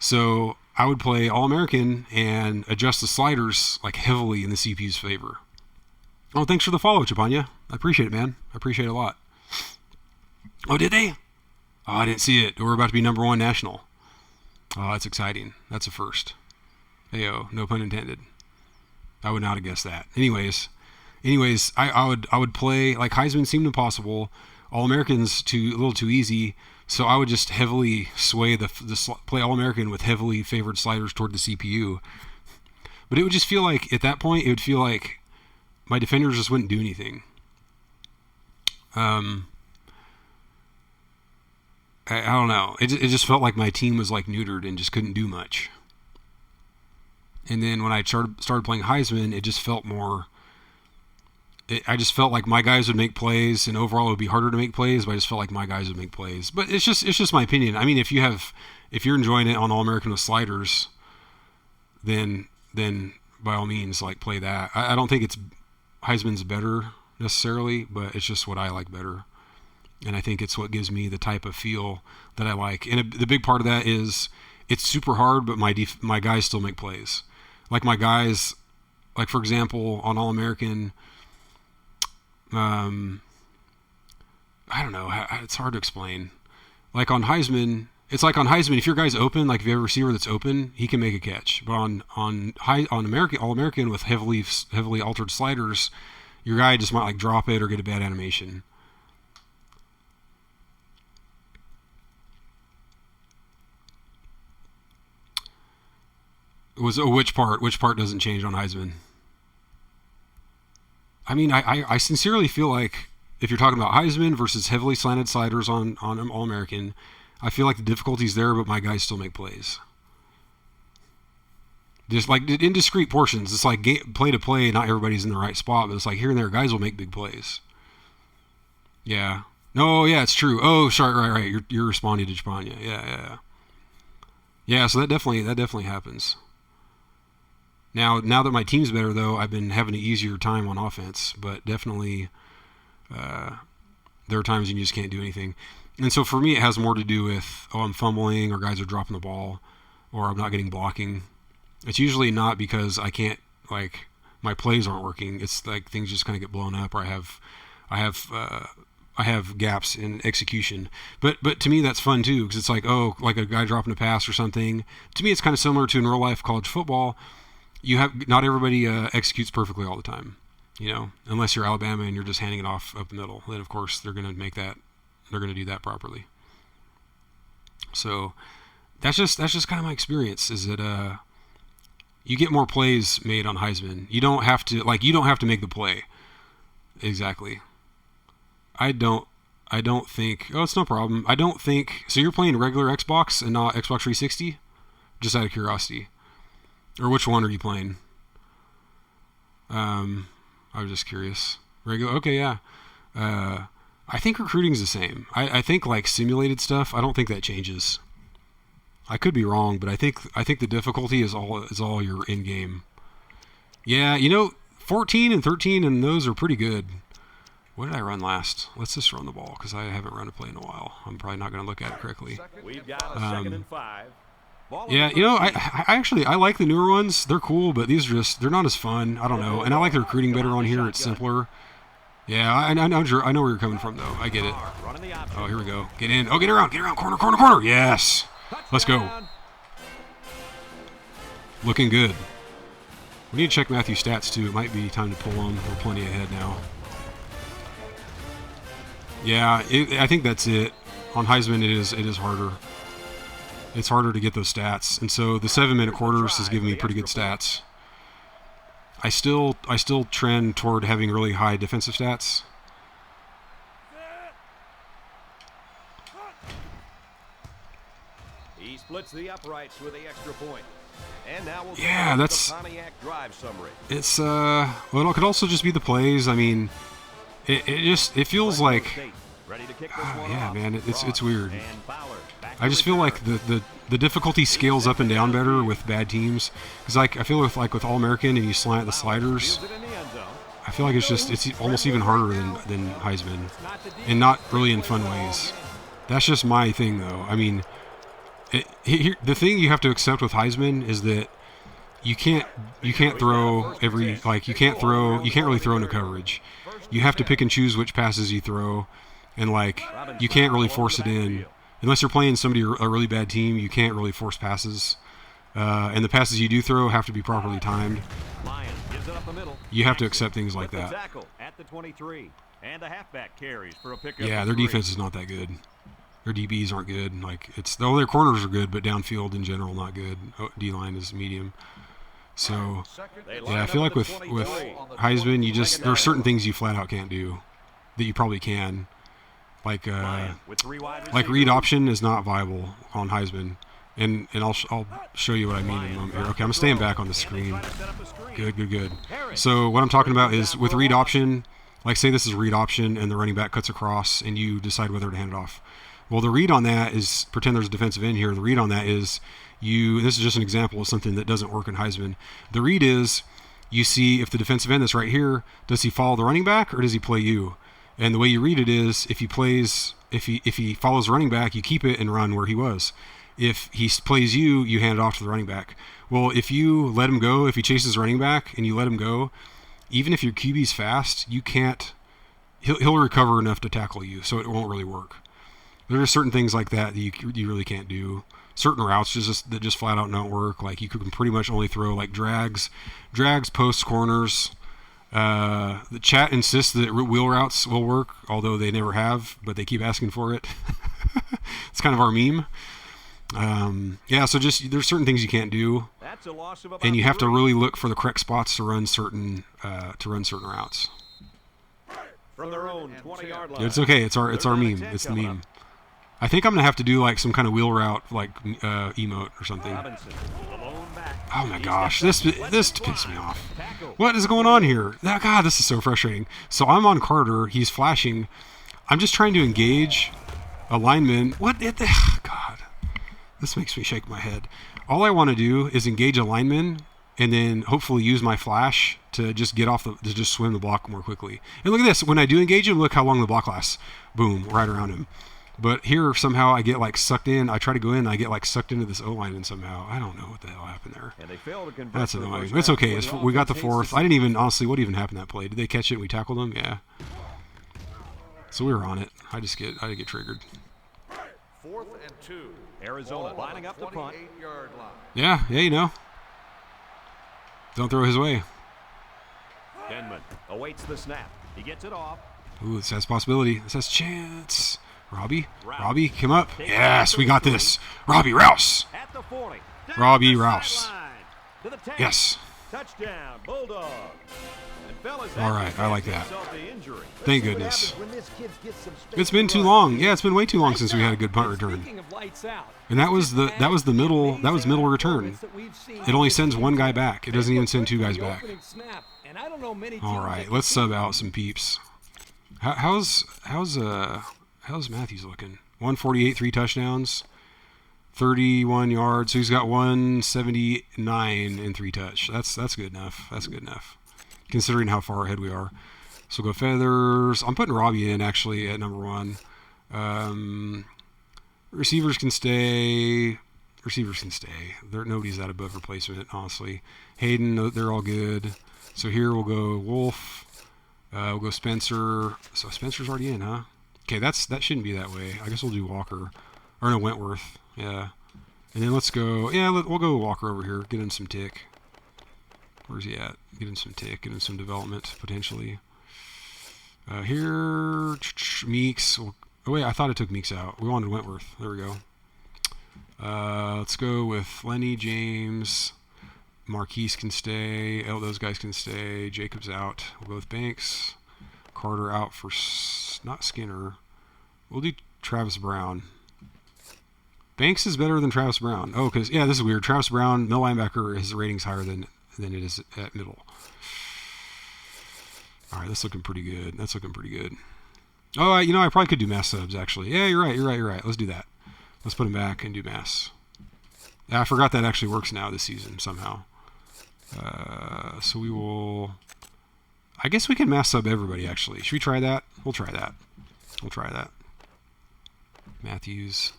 So I would play All-American and adjust the sliders like heavily in the CPU's favor. Oh, thanks for the follow, Chapanya. I appreciate it, man. I appreciate it a lot. Oh, did they? Oh, I didn't see it. We're about to be #1 national. Oh, that's exciting. That's a first. Heyo, no pun intended. I would not have guessed that. Anyways, I would play like Heisman seemed impossible. All-Americans a little too easy. So I would just heavily sway play All-American with heavily favored sliders toward the CPU. But it would just feel like at that point it would feel like my defenders just wouldn't do anything. I don't know. It just felt like my team was like neutered and just couldn't do much. And then when I started playing Heisman, it just felt more. I just felt like my guys would make plays, and overall it would be harder to make plays. But I just felt like my guys would make plays. But it's just my opinion. I mean, if you're enjoying it on All-American with sliders, then by all means like play that. I don't think Heisman's better necessarily, but it's just what I like better. And I think it's what gives me the type of feel that I like. And the big part of that is it's super hard, but my guys still make plays. Like my guys, like for example, on All-American, I don't know. It's hard to explain. Like on Heisman, It's like on Heisman, if your guy's open, like if you have a receiver that's open, he can make a catch. But on American All-American with heavily altered sliders, your guy just might like drop it or get a bad animation. Which part doesn't change on Heisman? I mean, I sincerely feel like if you're talking about Heisman versus heavily slanted sliders on All-American, I feel like the difficulty's there, but my guys still make plays. Just like in discrete portions, it's like play to play, not everybody's in the right spot, but it's like here and there, guys will make big plays. Yeah. No, yeah, it's true. Oh, sorry, right. You're responding to Japan. Yeah. Yeah, so that definitely happens. Now that my team's better, though, I've been having an easier time on offense, but definitely there are times when you just can't do anything. And so for me, it has more to do with, I'm fumbling or guys are dropping the ball or I'm not getting blocking. It's usually not because I can't, like, my plays aren't working. It's like things just kind of get blown up or I have gaps in execution. But to me, that's fun too, because it's like, like a guy dropping a pass or something. To me, it's kind of similar to in real life college football. Not everybody executes perfectly all the time, unless you're Alabama and you're just handing it off up the middle. Then of course they're going to do that properly. So that's just kind of my experience. Is that you get more plays made on Heisman. You don't have to make the play. Exactly. I don't think. Oh, it's no problem. I don't think. So you're playing regular Xbox and not Xbox 360? Just out of curiosity. Or which one are you playing? I was just curious. Regular. Okay, yeah. I think recruiting's the same. I think like simulated stuff, I don't think that changes. I could be wrong, but I think the difficulty is all your in-game. Yeah, 14 and 13 and those are pretty good. What did I run last? Let's just run the ball because I haven't run a play in a while. I'm probably not going to look at it correctly. We've got a 2nd and 5. Yeah, I like the newer ones. They're cool, but these are they're not as fun. I don't know. And I like the recruiting better on here. It's simpler. Yeah, I know where you're coming from, though. I get it. Oh, here we go. Get in. Oh, get around. Corner. Yes. Let's go. Looking good. We need to check Matthew's stats, too. It might be time to pull him. We're plenty ahead now. Yeah, I think that's it. On Heisman, it is harder. It's harder to get those stats. And so the 7-minute quarters is giving me pretty good stats. I still trend toward having really high defensive stats. He splits the uprights with the extra point. And now we'll that's the Pontiac drive summary. It's it could also just be the plays. I mean, it feels like yeah, man, it's weird. I just feel like the difficulty scales up and down better with bad teams. Because I feel with All-American and you slant the sliders, I feel like it's almost even harder than Heisman, and not really in fun ways. That's just my thing, though. I mean, the thing you have to accept with Heisman is that you can't throw you can't really throw into coverage. You have to pick and choose which passes you throw, and you can't really force it in. Unless you're playing a really bad team, you can't really force passes. And the passes you do throw have to be properly timed. You have to accept things like that. Yeah, their defense is not that good. Their DBs aren't good. Their corners are good, but downfield in general not good. D-line is medium. So, yeah, I feel like with Heisman, there are certain things you flat out can't do that you probably can. Like read option is not viable on Heisman, and I'll show you what I mean in a moment here. Okay, I'm staying back on the screen. Good. So what I'm talking about is with read option, like say this is read option and the running back cuts across and you decide whether to hand it off. Well, the read on that is, pretend there's a defensive end here. The read on that is this is just an example of something that doesn't work in Heisman. The read is you see if the defensive end that's right here, does he follow the running back or does he play you? And the way you read it is if he follows the running back, you keep it and run where he was. If he plays you, you hand it off to the running back. Well, if you let him go, if he chases the running back and you let him go, even if your QB's fast, you can't. He'll recover enough to tackle you, so it won't really work. There are certain things like that you really can't do. Certain routes that just flat out don't work. Like you can pretty much only throw like drags, posts, corners. The chat insists that wheel routes will work, although they never have, but they keep asking for it. It's kind of our meme. Yeah, so just there's certain things you can't do, That's a loss of about and you have to 3. really look for the correct spots to run certain routes. From their own 20-yard line. It's okay. It's our meme. It's the meme. I think I'm gonna have to do like some kind of wheel route, like emote or something. Robinson, alone back. Oh my gosh, this pissed me off. What is going on here? God, this is so frustrating. So I'm on Carter. He's flashing. I'm just trying to engage a lineman. God, this makes me shake my head. All I want to do is engage a lineman and then hopefully use my flash to just to just swim the block more quickly. And look at this. When I do engage him, look how long the block lasts. Boom, right around him. But here, somehow, I get, like, sucked in. I try to go in, and I get, like, sucked into this O-line, and somehow, I don't know what the hell happened there. And they fail to convert. That's annoying. It's okay. We got the fourth. I didn't even, honestly, what even happened that play? Did they catch it and we tackled them? Yeah. So we were on it. I get triggered. 4th and 2. Arizona Ball on lining up the punt. 28-yard line. Yeah, you know. Don't throw his way. Denman awaits the snap. He gets it off. Ooh, this has possibility. This has chance. Robbie, come up. Yes, we got this. Robbie Rouse. At the 40. Robbie Rouse. To the 10. Yes. Touchdown, Bulldog. And fellas, All right, I like that. the injury. Thank goodness. It's been too long. Yeah, it's been way too long since we had a good punt return. And that was middle return. It only sends one guy back. It doesn't even send two guys back. All right, let's sub out some peeps. How's Matthews looking? 148, 3 touchdowns, 31 yards. So he's got 179 in 3 touch. That's good enough. That's good enough, considering how far ahead we are. So go Feathers. I'm putting Robbie in actually at number 1. Receivers can stay. Nobody's that above replacement, honestly. Hayden, they're all good. So here we'll go Wolf. We'll go Spencer. So Spencer's already in, huh? Okay, that shouldn't be that way. I guess we'll do Walker. Or no, Wentworth. Yeah. And then let's go... Yeah, we'll go Walker over here. Get him some tick. Where's he at? Get him some tick. Get him some development, potentially. Here... Meeks. Oh, wait, I thought I took Meeks out. We wanted Wentworth. There we go. Let's go with Lenny, James... Marquise can stay. Those guys can stay. Jacobs out. We'll go with Banks. Carter out for not Skinner. We'll do Travis Brown. Banks is better than Travis Brown. Oh, because, yeah, this is weird. Travis Brown, middle linebacker, his rating's higher than it is at middle. All right, that's looking pretty good. Oh, I probably could do mass subs, actually. Yeah, you're right. Let's do that. Let's put him back and do mass. I forgot that actually works now this season somehow. So we will... I guess we can mass sub everybody, actually. Should we try that? We'll try that. Matthews.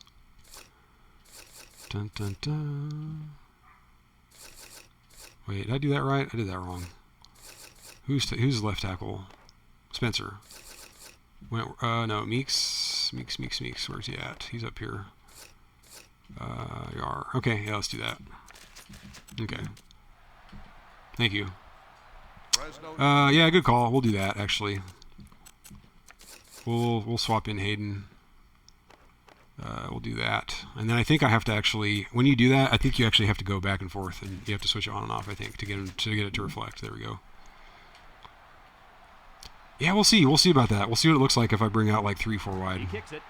Dun, dun, dun. Wait, did I do that right? I did that wrong. Who's left tackle? Spencer. No, Meeks. Where's he at? He's up here. Yar. Okay, yeah, let's do that. Okay. Thank you. Yeah, good call. We'll do that, actually. We'll swap in Hayden. We'll do that. And then I think I have to actually, when you do that, I think you actually have to go back and forth, and you have to switch it on and off, I think, to get it to reflect. There we go. Yeah, we'll see. We'll see about that. We'll see what it looks like if I bring out like 3-4 wide. He kicks it.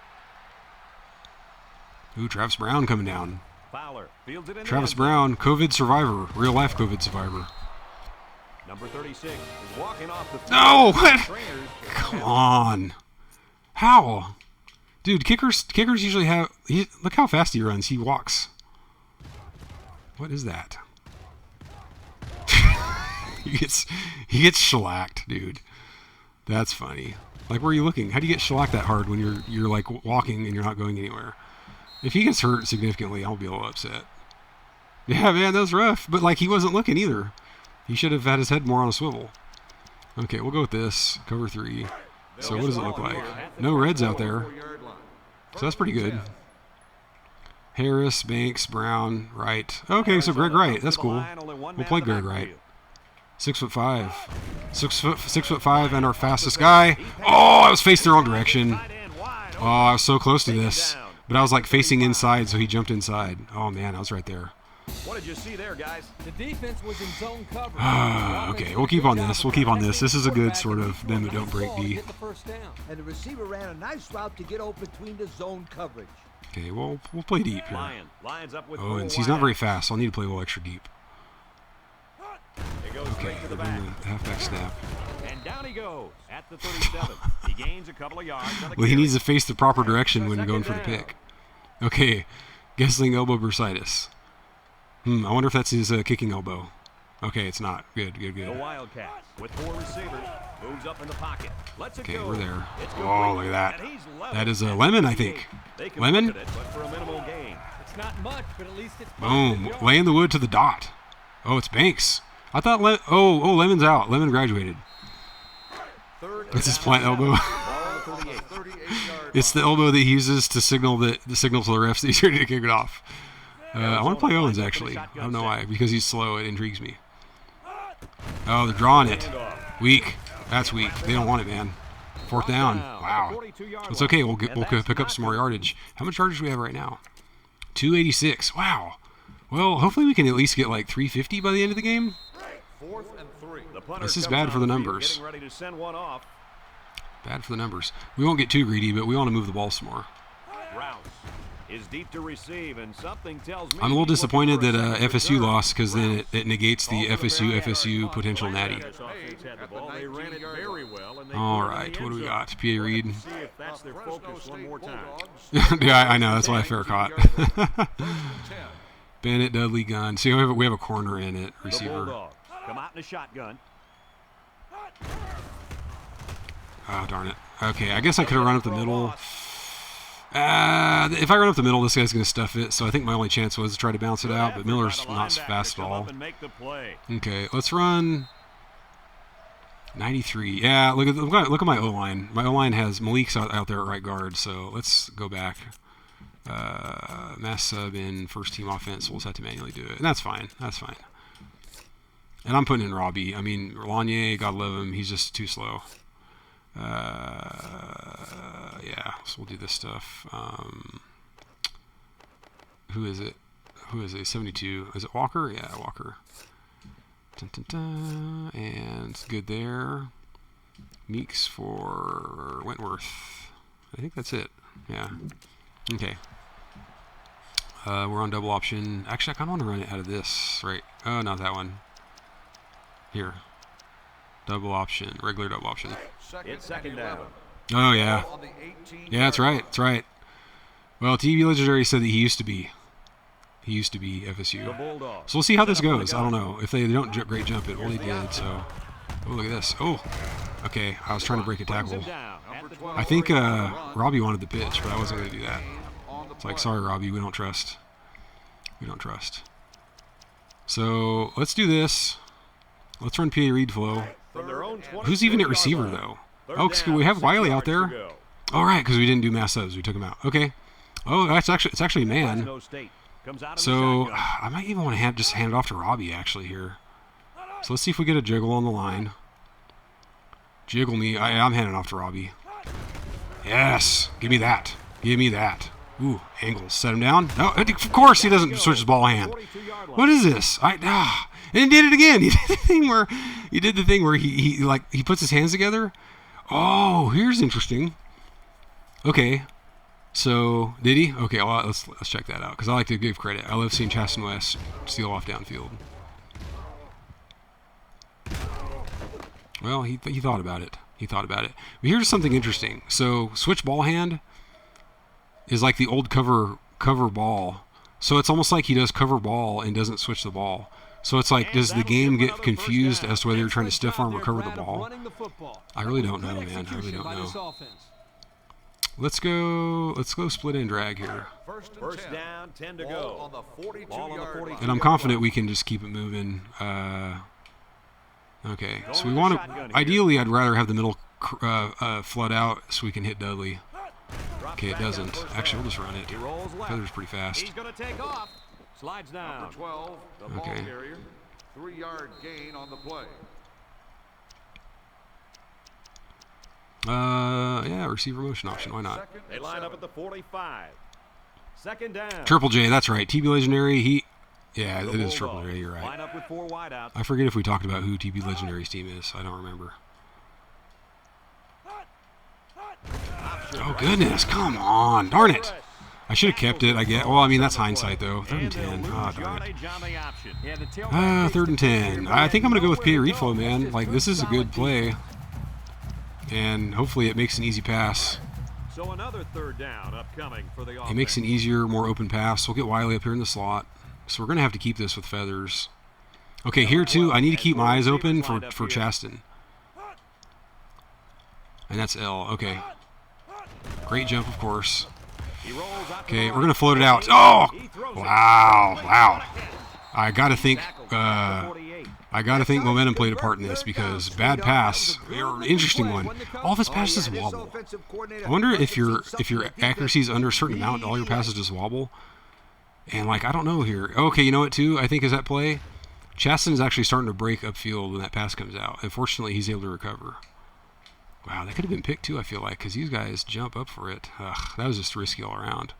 Ooh, Travis Brown coming down. Fowler fields it in Travis Brown, COVID survivor, real life COVID survivor. Number 36 is walking off the field. No! Come on. How? Dude, kickers usually have... look how fast he runs. He walks. What is that? He gets shellacked, dude. That's funny. Like, where are you looking? How do you get shellacked that hard when you're like walking and you're not going anywhere? If he gets hurt significantly, I'll be a little upset. Yeah, man, that was rough. But, like, he wasn't looking either. He should have had his head more on a swivel. Okay, we'll go with this. Cover 3. So what does it look like? No reds out there. So that's pretty good. Harris, Banks, Brown, Wright. Okay, so Greg Wright. That's cool. We'll play Greg Wright. 6'5". 6'5", and our fastest guy. Oh, I was facing the wrong direction. Oh, I was so close to this. But I was like facing inside, so he jumped inside. Oh man, I was right there. What did you see there, guys? The defense was in zone cover. Okay, we'll keep on this. We'll keep on this. This is a good sort of bend but don't break D. And the receiver ran a nice route to get open between the zone coverage. Okay, well, we'll play deep here. Lines up with Oh, and he's not very fast, so I'll need to play a little extra deep. It goes Okay, straight to the we're back. doing the halfback snap. And down he goes at the 37. He gains a couple of yards on the Well, he carry. needs to face the proper direction when going for the pick. Okay, Gessling elbow bursitis. I wonder if that's his kicking elbow. Okay, it's not. Good. The Wildcats with 4 receivers moves up in the pocket. Lets it Okay, go. we're there. It's Oh, complete. look at that. And he's level That is at Lemon, I 58. think. They Lemon? converted it, but for a minimal gain. It's not much, but at least it's Boom. Laying the wood to the dot. Oh, it's Banks. I thought Lemon's out. Lemon graduated. That's his plant elbow. Ball 38. 38-yard It's the elbow that he uses to signal to the refs that he's ready to kick it off. I want to play Owens, actually. I don't know why. Because he's slow. It intrigues me. Oh, they're drawing it. Weak. That's weak. They don't want it, man. 4th down. Wow. It's okay. We'll pick up some more yardage. How much yardage do we have right now? 286. Wow. Well, hopefully we can at least get like 350 by the end of the game. 4th and 3. The punter This is comes bad on for the field, numbers. Getting ready to send one off. Bad for the numbers. We won't get too greedy, but we want to move the ball some more. Rouse is deep to receive, and something tells me I'm a little he's looking disappointed for that a second FSU return. lost because then it negates the FSU potential natty. This offense had the ball. They ran it very well, and they All put it in right, the what end do we zone. got? PA Reed. Let's see if that's their focus one more time. Yeah, I know. That's why I fair caught. Bennett, Dudley, Gunn. See, we have a corner in it. The Receiver. Bulldogs come out in a shotgun. Oh, darn it. Okay, I guess I could have run up the middle. If I run up the middle, this guy's going to stuff it. So I think my only chance was to try to bounce it out. But Miller's not fast at all. Okay, let's run 93. Yeah, look at my O-line. My O-line has Malik's out there at right guard. So let's go back. Mass sub in first team offense. We'll just have to manually do it. And that's fine. That's fine. And I'm putting in Robbie. I mean, Lanier, God love him. He's just too slow. Yeah, so we'll do this stuff. Who is it? 72. Is it Walker? Yeah, Walker. Dun, dun, dun. And it's good there. Meeks for Wentworth. I think that's it. Yeah. Okay. We're on double option. Actually, I kind of want to run it out of this. Right. Oh, not that one. Here. Double option. Regular double option. It's second down. Oh, yeah. Yeah, that's right. That's right. Well, TV Legendary said that he used to be The FSU. Bulldogs. So we'll see how this goes. I don't know. If they don't great jump it, well, they did. So, oh, look at this. Oh, okay. I was trying to break a Brings tackle. him down at the 12. I think Robbie wanted the pitch, but I wasn't going to do that. It's like, sorry, Robbie, we don't trust. We don't trust. So let's do this. Let's run PA Reed flow. From their own Who's even at 26-yard receiver, line. though? Third Oh, down, we have 6 Wiley yards out to there. go. All right, because we didn't do mass subs. We took him out. Okay. Oh, it's actually man. Fresno State comes out in the So shotgun. I might even want to just hand it off to Robbie actually here. So let's see if we get a jiggle on the line. Jiggle me. I'm handing off to Robbie. Yes. Give me that. Give me that. Ooh, angles. Set him down. No, of course he doesn't switch his ball hand. 42-yard line. What is this? And he did it again. He did the thing where he puts his hands together. Oh, here's interesting. Okay. So, did he? Okay, well, let's check that out, because I like to give credit. I love seeing Chasten West steal off downfield. Well, he thought about it. He thought about it. But here's something interesting. So, switch ball hand is like the old cover ball. So it's almost like he does cover ball and doesn't switch the ball. So it's like, does the game get confused as to whether you're trying to stiff arm or cover the ball? I really don't know, man. I really don't know. Let's go split and drag here. First down, 10 to go. On the 42 Ball on the yard 42. line. And I'm confident we can just keep it moving. Okay, so we want to, ideally I'd rather have the middle flood out so we can hit Dudley. Okay, it doesn't. Actually, we'll just run it. He rolls left. Feather's pretty fast. He's going to take off. Slides down. Number 12, the ball Okay. carrier. 3-yard gain on the play. Yeah, receiver motion option. Why not? Second They and line up 7. at the 45. Second down. Triple J, that's right. TB Legendary, yeah, The it is Triple Bulldogs J, you're Line right. up with 4 wideouts. I forget if we talked about who TB Legendary's team is. I don't remember. Oh, goodness. Come on. Darn it. I should have kept it, I guess. Well, I mean, that's hindsight, though. 3rd and 10. Ah, darn it. Yardage on the option. Yeah, the tailback 3rd and 10. I think I'm going to go with PA read flow, man. Like, this is a good play. And hopefully it makes an easy pass. So another 3rd down upcoming for the offense. It makes an easier, more open pass. We'll get Wiley up here in the slot. So we're going to have to keep this with feathers. Okay, here, too, I need to keep my eyes open for Chaston. And that's L. Okay. Great jump, of course. He rolls out to Okay, the we're going to right. float it out. Oh! He throws it. Wow, wow. I got to think Tackle 48. I got to think momentum played a part in this because bad pass, interesting one. All of his passes wobble. I wonder if your accuracy is under a certain amount, all your passes just wobble. And like, I don't know here. Okay, you know what too? I think is that play. Chaston is actually starting to break upfield when that pass comes out. Unfortunately, he's able to recover. Wow, that could have been picked too, I feel like, because these guys jump up for it. Ugh, that was just risky all around.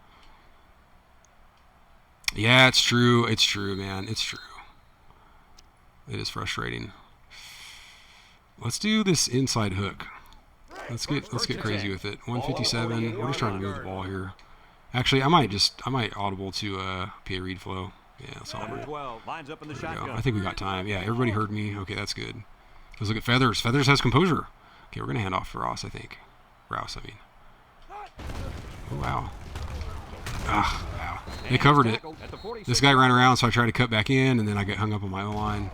Yeah, it's true. It's true, man. It's true. It is frustrating. Let's do this inside hook. Let's get crazy with it. 157. We're just trying to move the ball here. Actually, I might audible to PA read flow. Yeah, that's all. Number 12 lines up in the There we go. shotgun. I think we got time. Yeah, everybody heard me. Okay, that's good. Let's look at Feathers. Feathers has composure. Okay, we're gonna hand off to Ross, I think. Rouse, I mean. Oh, wow. Ah, wow. They covered it. At the 46. This guy ran around, so I tried to cut back in, and then I got hung up on my O-line.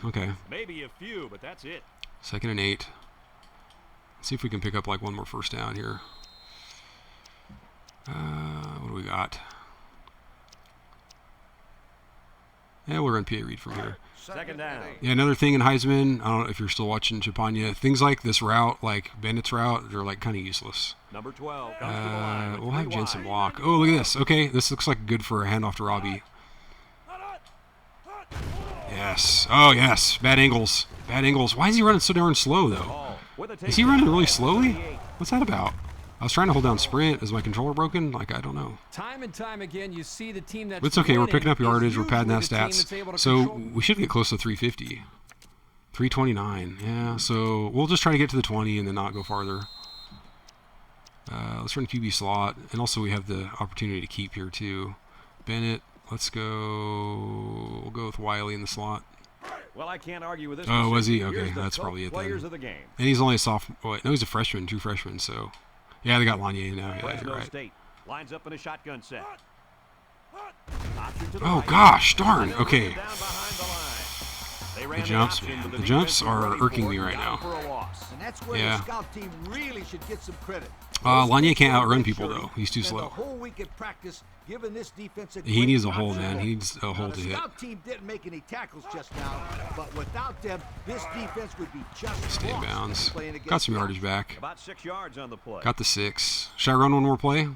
Okay. Maybe a few, but that's it. 2nd and 8. Let's see if we can pick up like one more first down here. What do we got? Yeah, we'll run PA read from here. Second down. Yeah, another thing in Heisman, I don't know if you're still watching Chapanya, things like this route, like Bennett's route, they're like kind of useless. Number 12 comes to the line. with We'll 3 have Jensen wide. block. Oh, look at this. Okay, this looks like good for a handoff to Robbie. Yes. Oh, yes. Bad angles. Bad angles. Why is he running so darn slow, though? Ball with a Is he takedown. running really slowly? What's that about? I was trying to hold down sprint. Is my controller broken? Like, I don't know. Time and time again, you see the team that's But it's okay. We're winning picking up is yardage. We're padding that usually the team that's able stats. to So control- we should get close to 350. 329. Yeah, so we'll just try to get to the 20 and then not go farther. Let's run QB slot. And also we have the opportunity to keep here, too. Bennett. Let's go. We'll go with Wiley in the slot. Well, I can't argue with this. Oh, was he? decision. Okay, Here's the that's top probably it Players then. of the game. And he's only a sophomore. Wait, no, he's a freshman. 2 freshmen, so. Yeah, they got Lanier now. Yeah, Fresno you're right. State lines up in a shotgun set. Option to the Oh, right. gosh, darn. Another Okay. down behind the line. They ran The jumps, option, man. but The jumps defense was are ready irking for me it, right down now. for a loss. And that's where Yeah. the scout team really should get some credit. Lanier can't outrun Make people, sure though. He's too spent slow. The whole week at practice giving this defense a He great needs a hole, option. man. He needs a hole Now, to the hit. scout team didn't make any tackles just now, but without them, this defense would be just Stay in lost bounds. playing against Got some us. yardage back. About 6 yards on the play. Got the 6. Should I run one more play?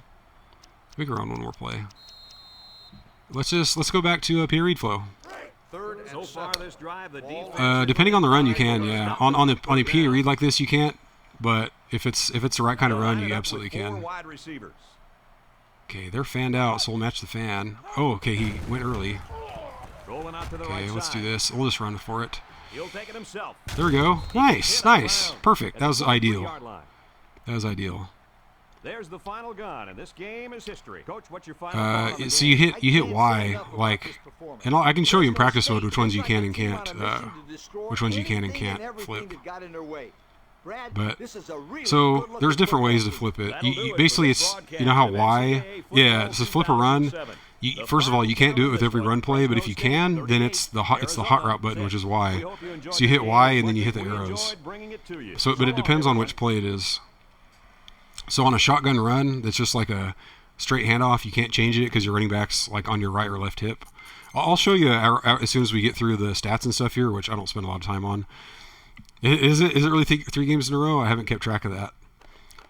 We can run one more play. Let's go back to PA read flow. Third and So far 7. this drive, the defense. Depending on the run, you can. Yeah, on a PA read like this, you can't. But if it's the right kind of run, you absolutely Four can. wide receivers. Okay, they're fanned out, so we'll match the fan. Oh, okay, he went early. Rolling out to the Okay, right let's do side. this. We'll just run for it. He'll take it himself. There we go. Nice, Hit on the nice, ground perfect. at That the was 23 ideal. yard line. That was ideal. There's the final gun, and this game is history. Coach, what's your final thought on the So game? you hit Y, like, and I can show you in practice mode which ones you can and can't, which ones you can and can't flip. But so there's different ways to flip it. Basically, it's you know how Y, yeah, it says flip or run. First of all, you can't do it with every run play, but if you can, then it's the hot route button, which is Y. So you hit Y and then you hit the arrows. So, but it depends on which play it is. So on a shotgun run, that's just like a straight handoff. You can't change it because your running back's like on your right or left hip. I'll show you as soon as we get through the stats and stuff here, which I don't spend a lot of time on. Is it really 3 games in a row? I haven't kept track of that.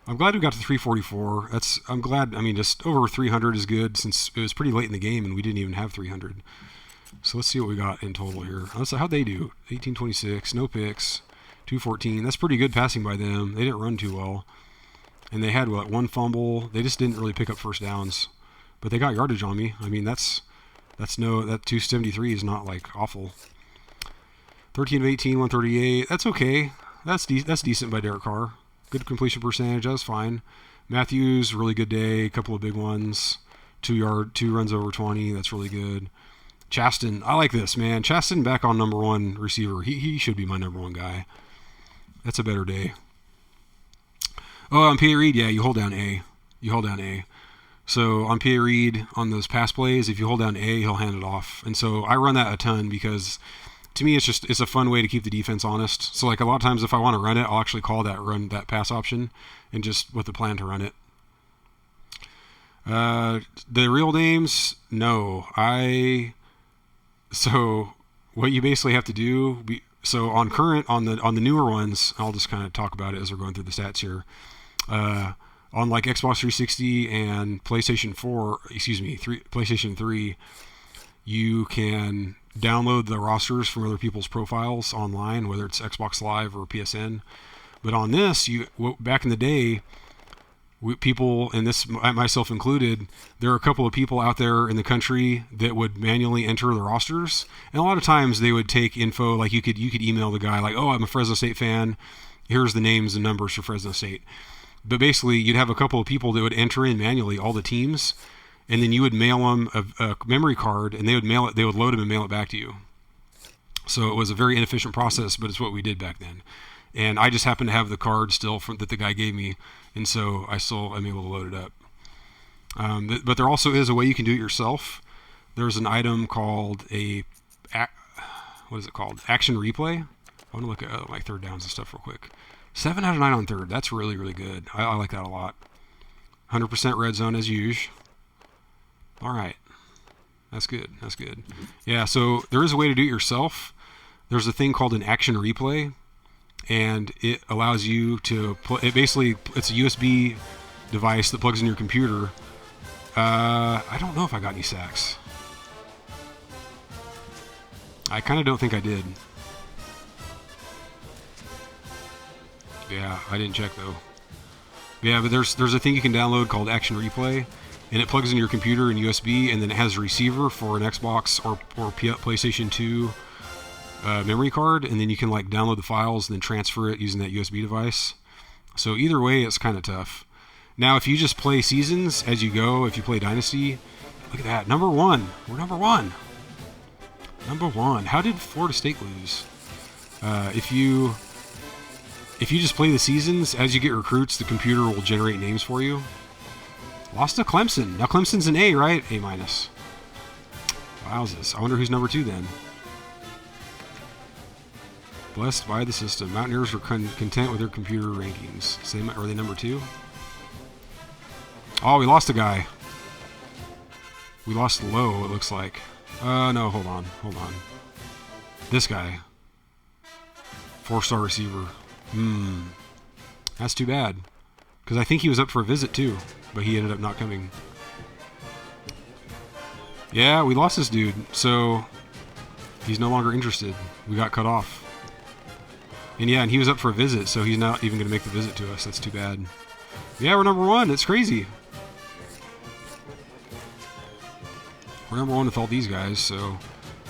I'm glad we got to 344. I'm glad. I mean, just over 300 is good since it was pretty late in the game and we didn't even have 300. So let's see what we got in total here. How'd they do? 1826, no picks, 214. That's pretty good passing by them. They didn't run too well. And they had, one fumble. They just didn't really pick up first downs. But they got yardage on me. I mean, that 273 is not, like, awful. 13 of 18, 138. That's okay. That's decent by Derek Carr. Good completion percentage. That was fine. Matthews, really good day. A couple of big ones. 2 runs over 20. That's really good. Chaston, I like this, man. Chaston back on number 1 receiver. He should be my number 1 guy. That's a better day. Oh, on P.A. Reed, yeah, you hold down A. So on P.A. Reed, on those pass plays, if you hold down A, he'll hand it off. And so I run that a ton because to me it's a fun way to keep the defense honest. So like a lot of times if I want to run it, I'll actually call that pass option and just with the plan to run it. The real names, no. So what you basically have to do, so on the newer ones, I'll just kind of talk about it as we're going through the stats here. On like Xbox 360 and PlayStation 3, you can download the rosters from other people's profiles online, whether it's Xbox Live or PSN. But on this, back in the day, people, and this myself included, there are a couple of people out there in the country that would manually enter the rosters, and a lot of times they would take info, like you could email the guy like, oh, I'm a Fresno State fan, here's the names and numbers for Fresno State. But basically you'd have a couple of people that would enter in manually all the teams, and then you would mail them a memory card, and they would load them and mail it back to you. So it was a very inefficient process, but it's what we did back then. And I just happened to have the card still that the guy gave me, and so I'm able to load it up. But there also is a way you can do it yourself. There's an item called what is it called? Action Replay. I want to look at my third downs and stuff real quick. 7 out of 9 on third. That's really, really good. I like that a lot. 100% red zone as usual. All right. That's good. Yeah, so there is a way to do it yourself. There's a thing called an Action Replay, and it allows you to it's a USB device that plugs in your computer. I don't know if I got any sacks. I kind of don't think I did. Yeah, I didn't check though. Yeah, but there's a thing you can download called Action Replay, and it plugs in your computer in USB, and then it has a receiver for an Xbox or PlayStation 2 memory card, and then you can like download the files and then transfer it using that USB device. So either way, it's kind of tough. Now, if you just play seasons as you go, if you play Dynasty, look at that, number 1. We're number 1. How did Florida State lose? If you just play the seasons, as you get recruits, the computer will generate names for you. Lost to Clemson. Now Clemson's an A, right? A-. Wowzers. I wonder who's number 2 then. Blessed by the system. Mountaineers were content with their computer rankings. Are they number 2? Oh, we lost a guy. We lost Lowe, it looks like. No, hold on. This guy. 4-star receiver. That's too bad. Because I think he was up for a visit too, but he ended up not coming. Yeah, we lost this dude, so he's no longer interested. We got cut off. And yeah, and he was up for a visit, so he's not even going to make the visit to us. That's too bad. Yeah, we're number 1. It's crazy. We're number 1 with all these guys, so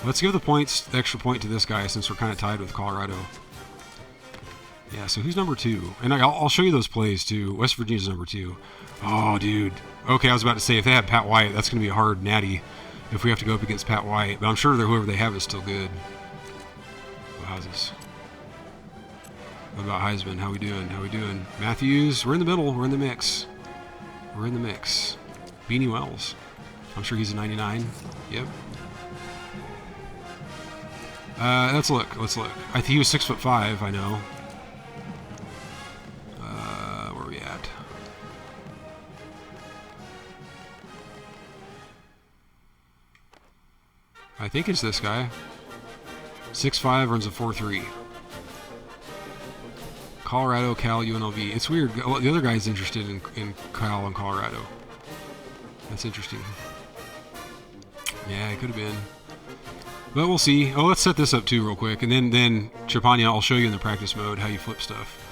let's give the extra point to this guy since we're kind of tied with Colorado. Yeah, so who's number 2? And I'll show you those plays too. West Virginia's number 2. Oh, dude. Okay, I was about to say, if they have Pat White, that's going to be a hard natty if we have to go up against Pat White. But I'm sure that whoever they have is still good. Wowzers. What about Heisman? How we doing? Matthews, we're in the middle. We're in the mix. Beanie Wells. I'm sure he's a 99. Yep. Let's look. I think he was 6'5", I know. Where are we at? I think it's this guy. 6'5", runs a 4.3. Colorado, Cal, UNLV. It's weird. The other guy's interested in Cal and Colorado. That's interesting. Yeah, it could have been. But we'll see. Oh, let's set this up too real quick. And then Chapania, I'll show you in the practice mode how you flip stuff.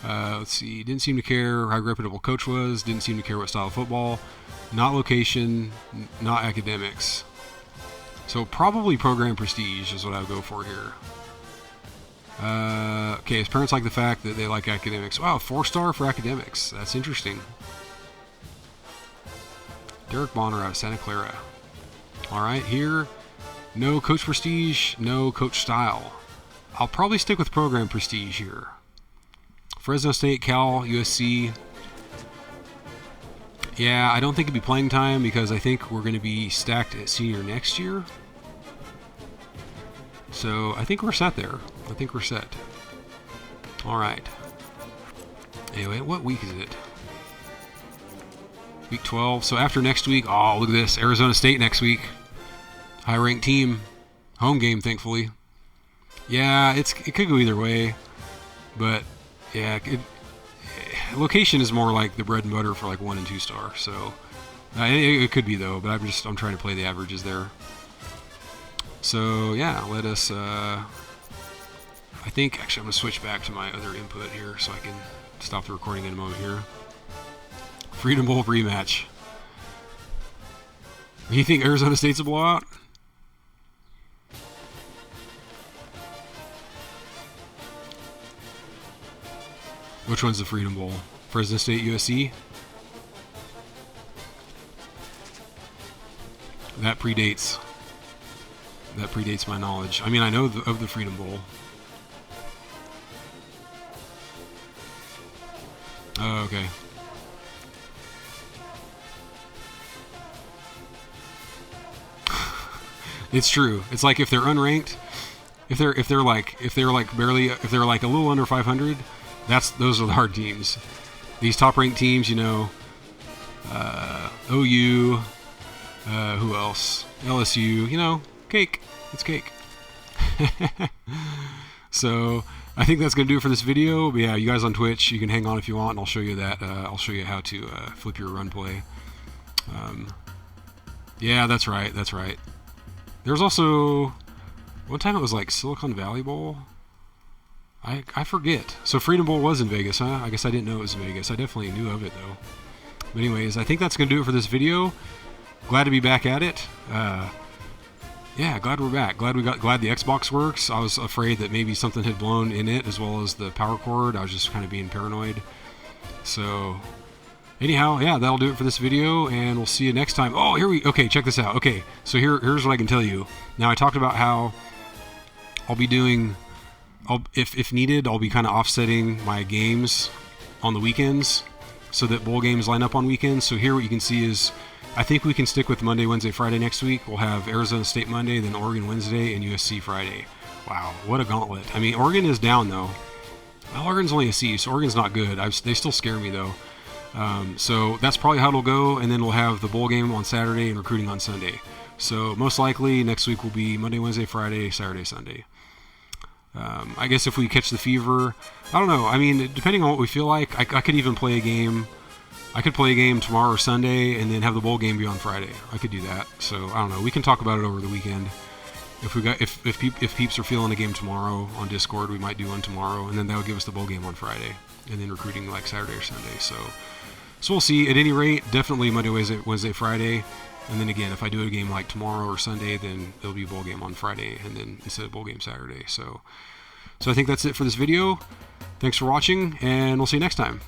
Let's see. Didn't seem to care how reputable coach was. Didn't seem to care what style of football. Not location. Not academics. So probably program prestige is what I would go for here. Okay, his parents like the fact that they like academics. Wow, 4-star for academics. That's interesting. Derek Bonner out of Santa Clara. All right, here, no coach prestige, no coach style. I'll probably stick with program prestige here. Fresno State, Cal, USC. Yeah, I don't think it'd be playing time because I think we're going to be stacked at senior next year. So I think we're set there. I think we're set. All right. Anyway, what week is it? Week 12. So after next week, oh, look at this. Arizona State next week. High-ranked team. Home game, thankfully. Yeah, it could go either way. But, yeah, location is more like the bread and butter for like 1 and 2 star. So it could be, though. But I'm trying to play the averages there. So, yeah, let us... I think, actually, I'm going to switch back to my other input here so I can stop the recording in a moment here. Freedom Bowl rematch. You think Arizona State's a blowout? Which one's the Freedom Bowl? Fresno State, USC? That predates my knowledge. I mean, I know of the Freedom Bowl. Oh, okay. It's true. It's like if they're unranked, if they're like a little under 500, those are the hard teams. These top ranked teams, you know, OU, who else? LSU, you know, cake. It's cake. So I think that's going to do it for this video. But yeah, you guys on Twitch, you can hang on if you want, and I'll show you that. I'll show you how to flip your run play. Yeah, that's right. That's right. There's also one time it was like Silicon Valley Bowl. I forget. So Freedom Bowl was in Vegas, huh? I guess I didn't know it was in Vegas. I definitely knew of it though. But anyways, I think that's going to do it for this video. Glad to be back at it. Yeah, glad we're back. Glad the Xbox works. I was afraid that maybe something had blown in it as well as the power cord. I was just kind of being paranoid. So anyhow, yeah, that'll do it for this video, and we'll see you next time. Oh, okay, check this out. Okay, so here's what I can tell you. Now, I talked about how I'll be doing, if needed, I'll be kind of offsetting my games on the weekends so that bowl games line up on weekends. So here what you can see is I think we can stick with Monday, Wednesday, Friday next week. We'll have Arizona State Monday, then Oregon Wednesday, and USC Friday. Wow, what a gauntlet. I mean, Oregon is down, though. Well, Oregon's only a C, so Oregon's not good. They still scare me, though. So that's probably how it'll go, and then we'll have the bowl game on Saturday and recruiting on Sunday. So most likely next week will be Monday, Wednesday, Friday, Saturday, Sunday. I guess if we catch the fever, I don't know. I mean, depending on what we feel like, I could even play a game. I could play a game tomorrow or Sunday and then have the bowl game be on Friday. I could do that. So I don't know. We can talk about it over the weekend. If peeps are feeling a game tomorrow on Discord, we might do one tomorrow, and then that would give us the bowl game on Friday, and then recruiting like Saturday or Sunday. So we'll see. At any rate, definitely Monday, Wednesday, Friday, and then again, if I do a game like tomorrow or Sunday, then there'll be a bowl game on Friday, and then instead of bowl game Saturday. So I think that's it for this video. Thanks for watching, and we'll see you next time.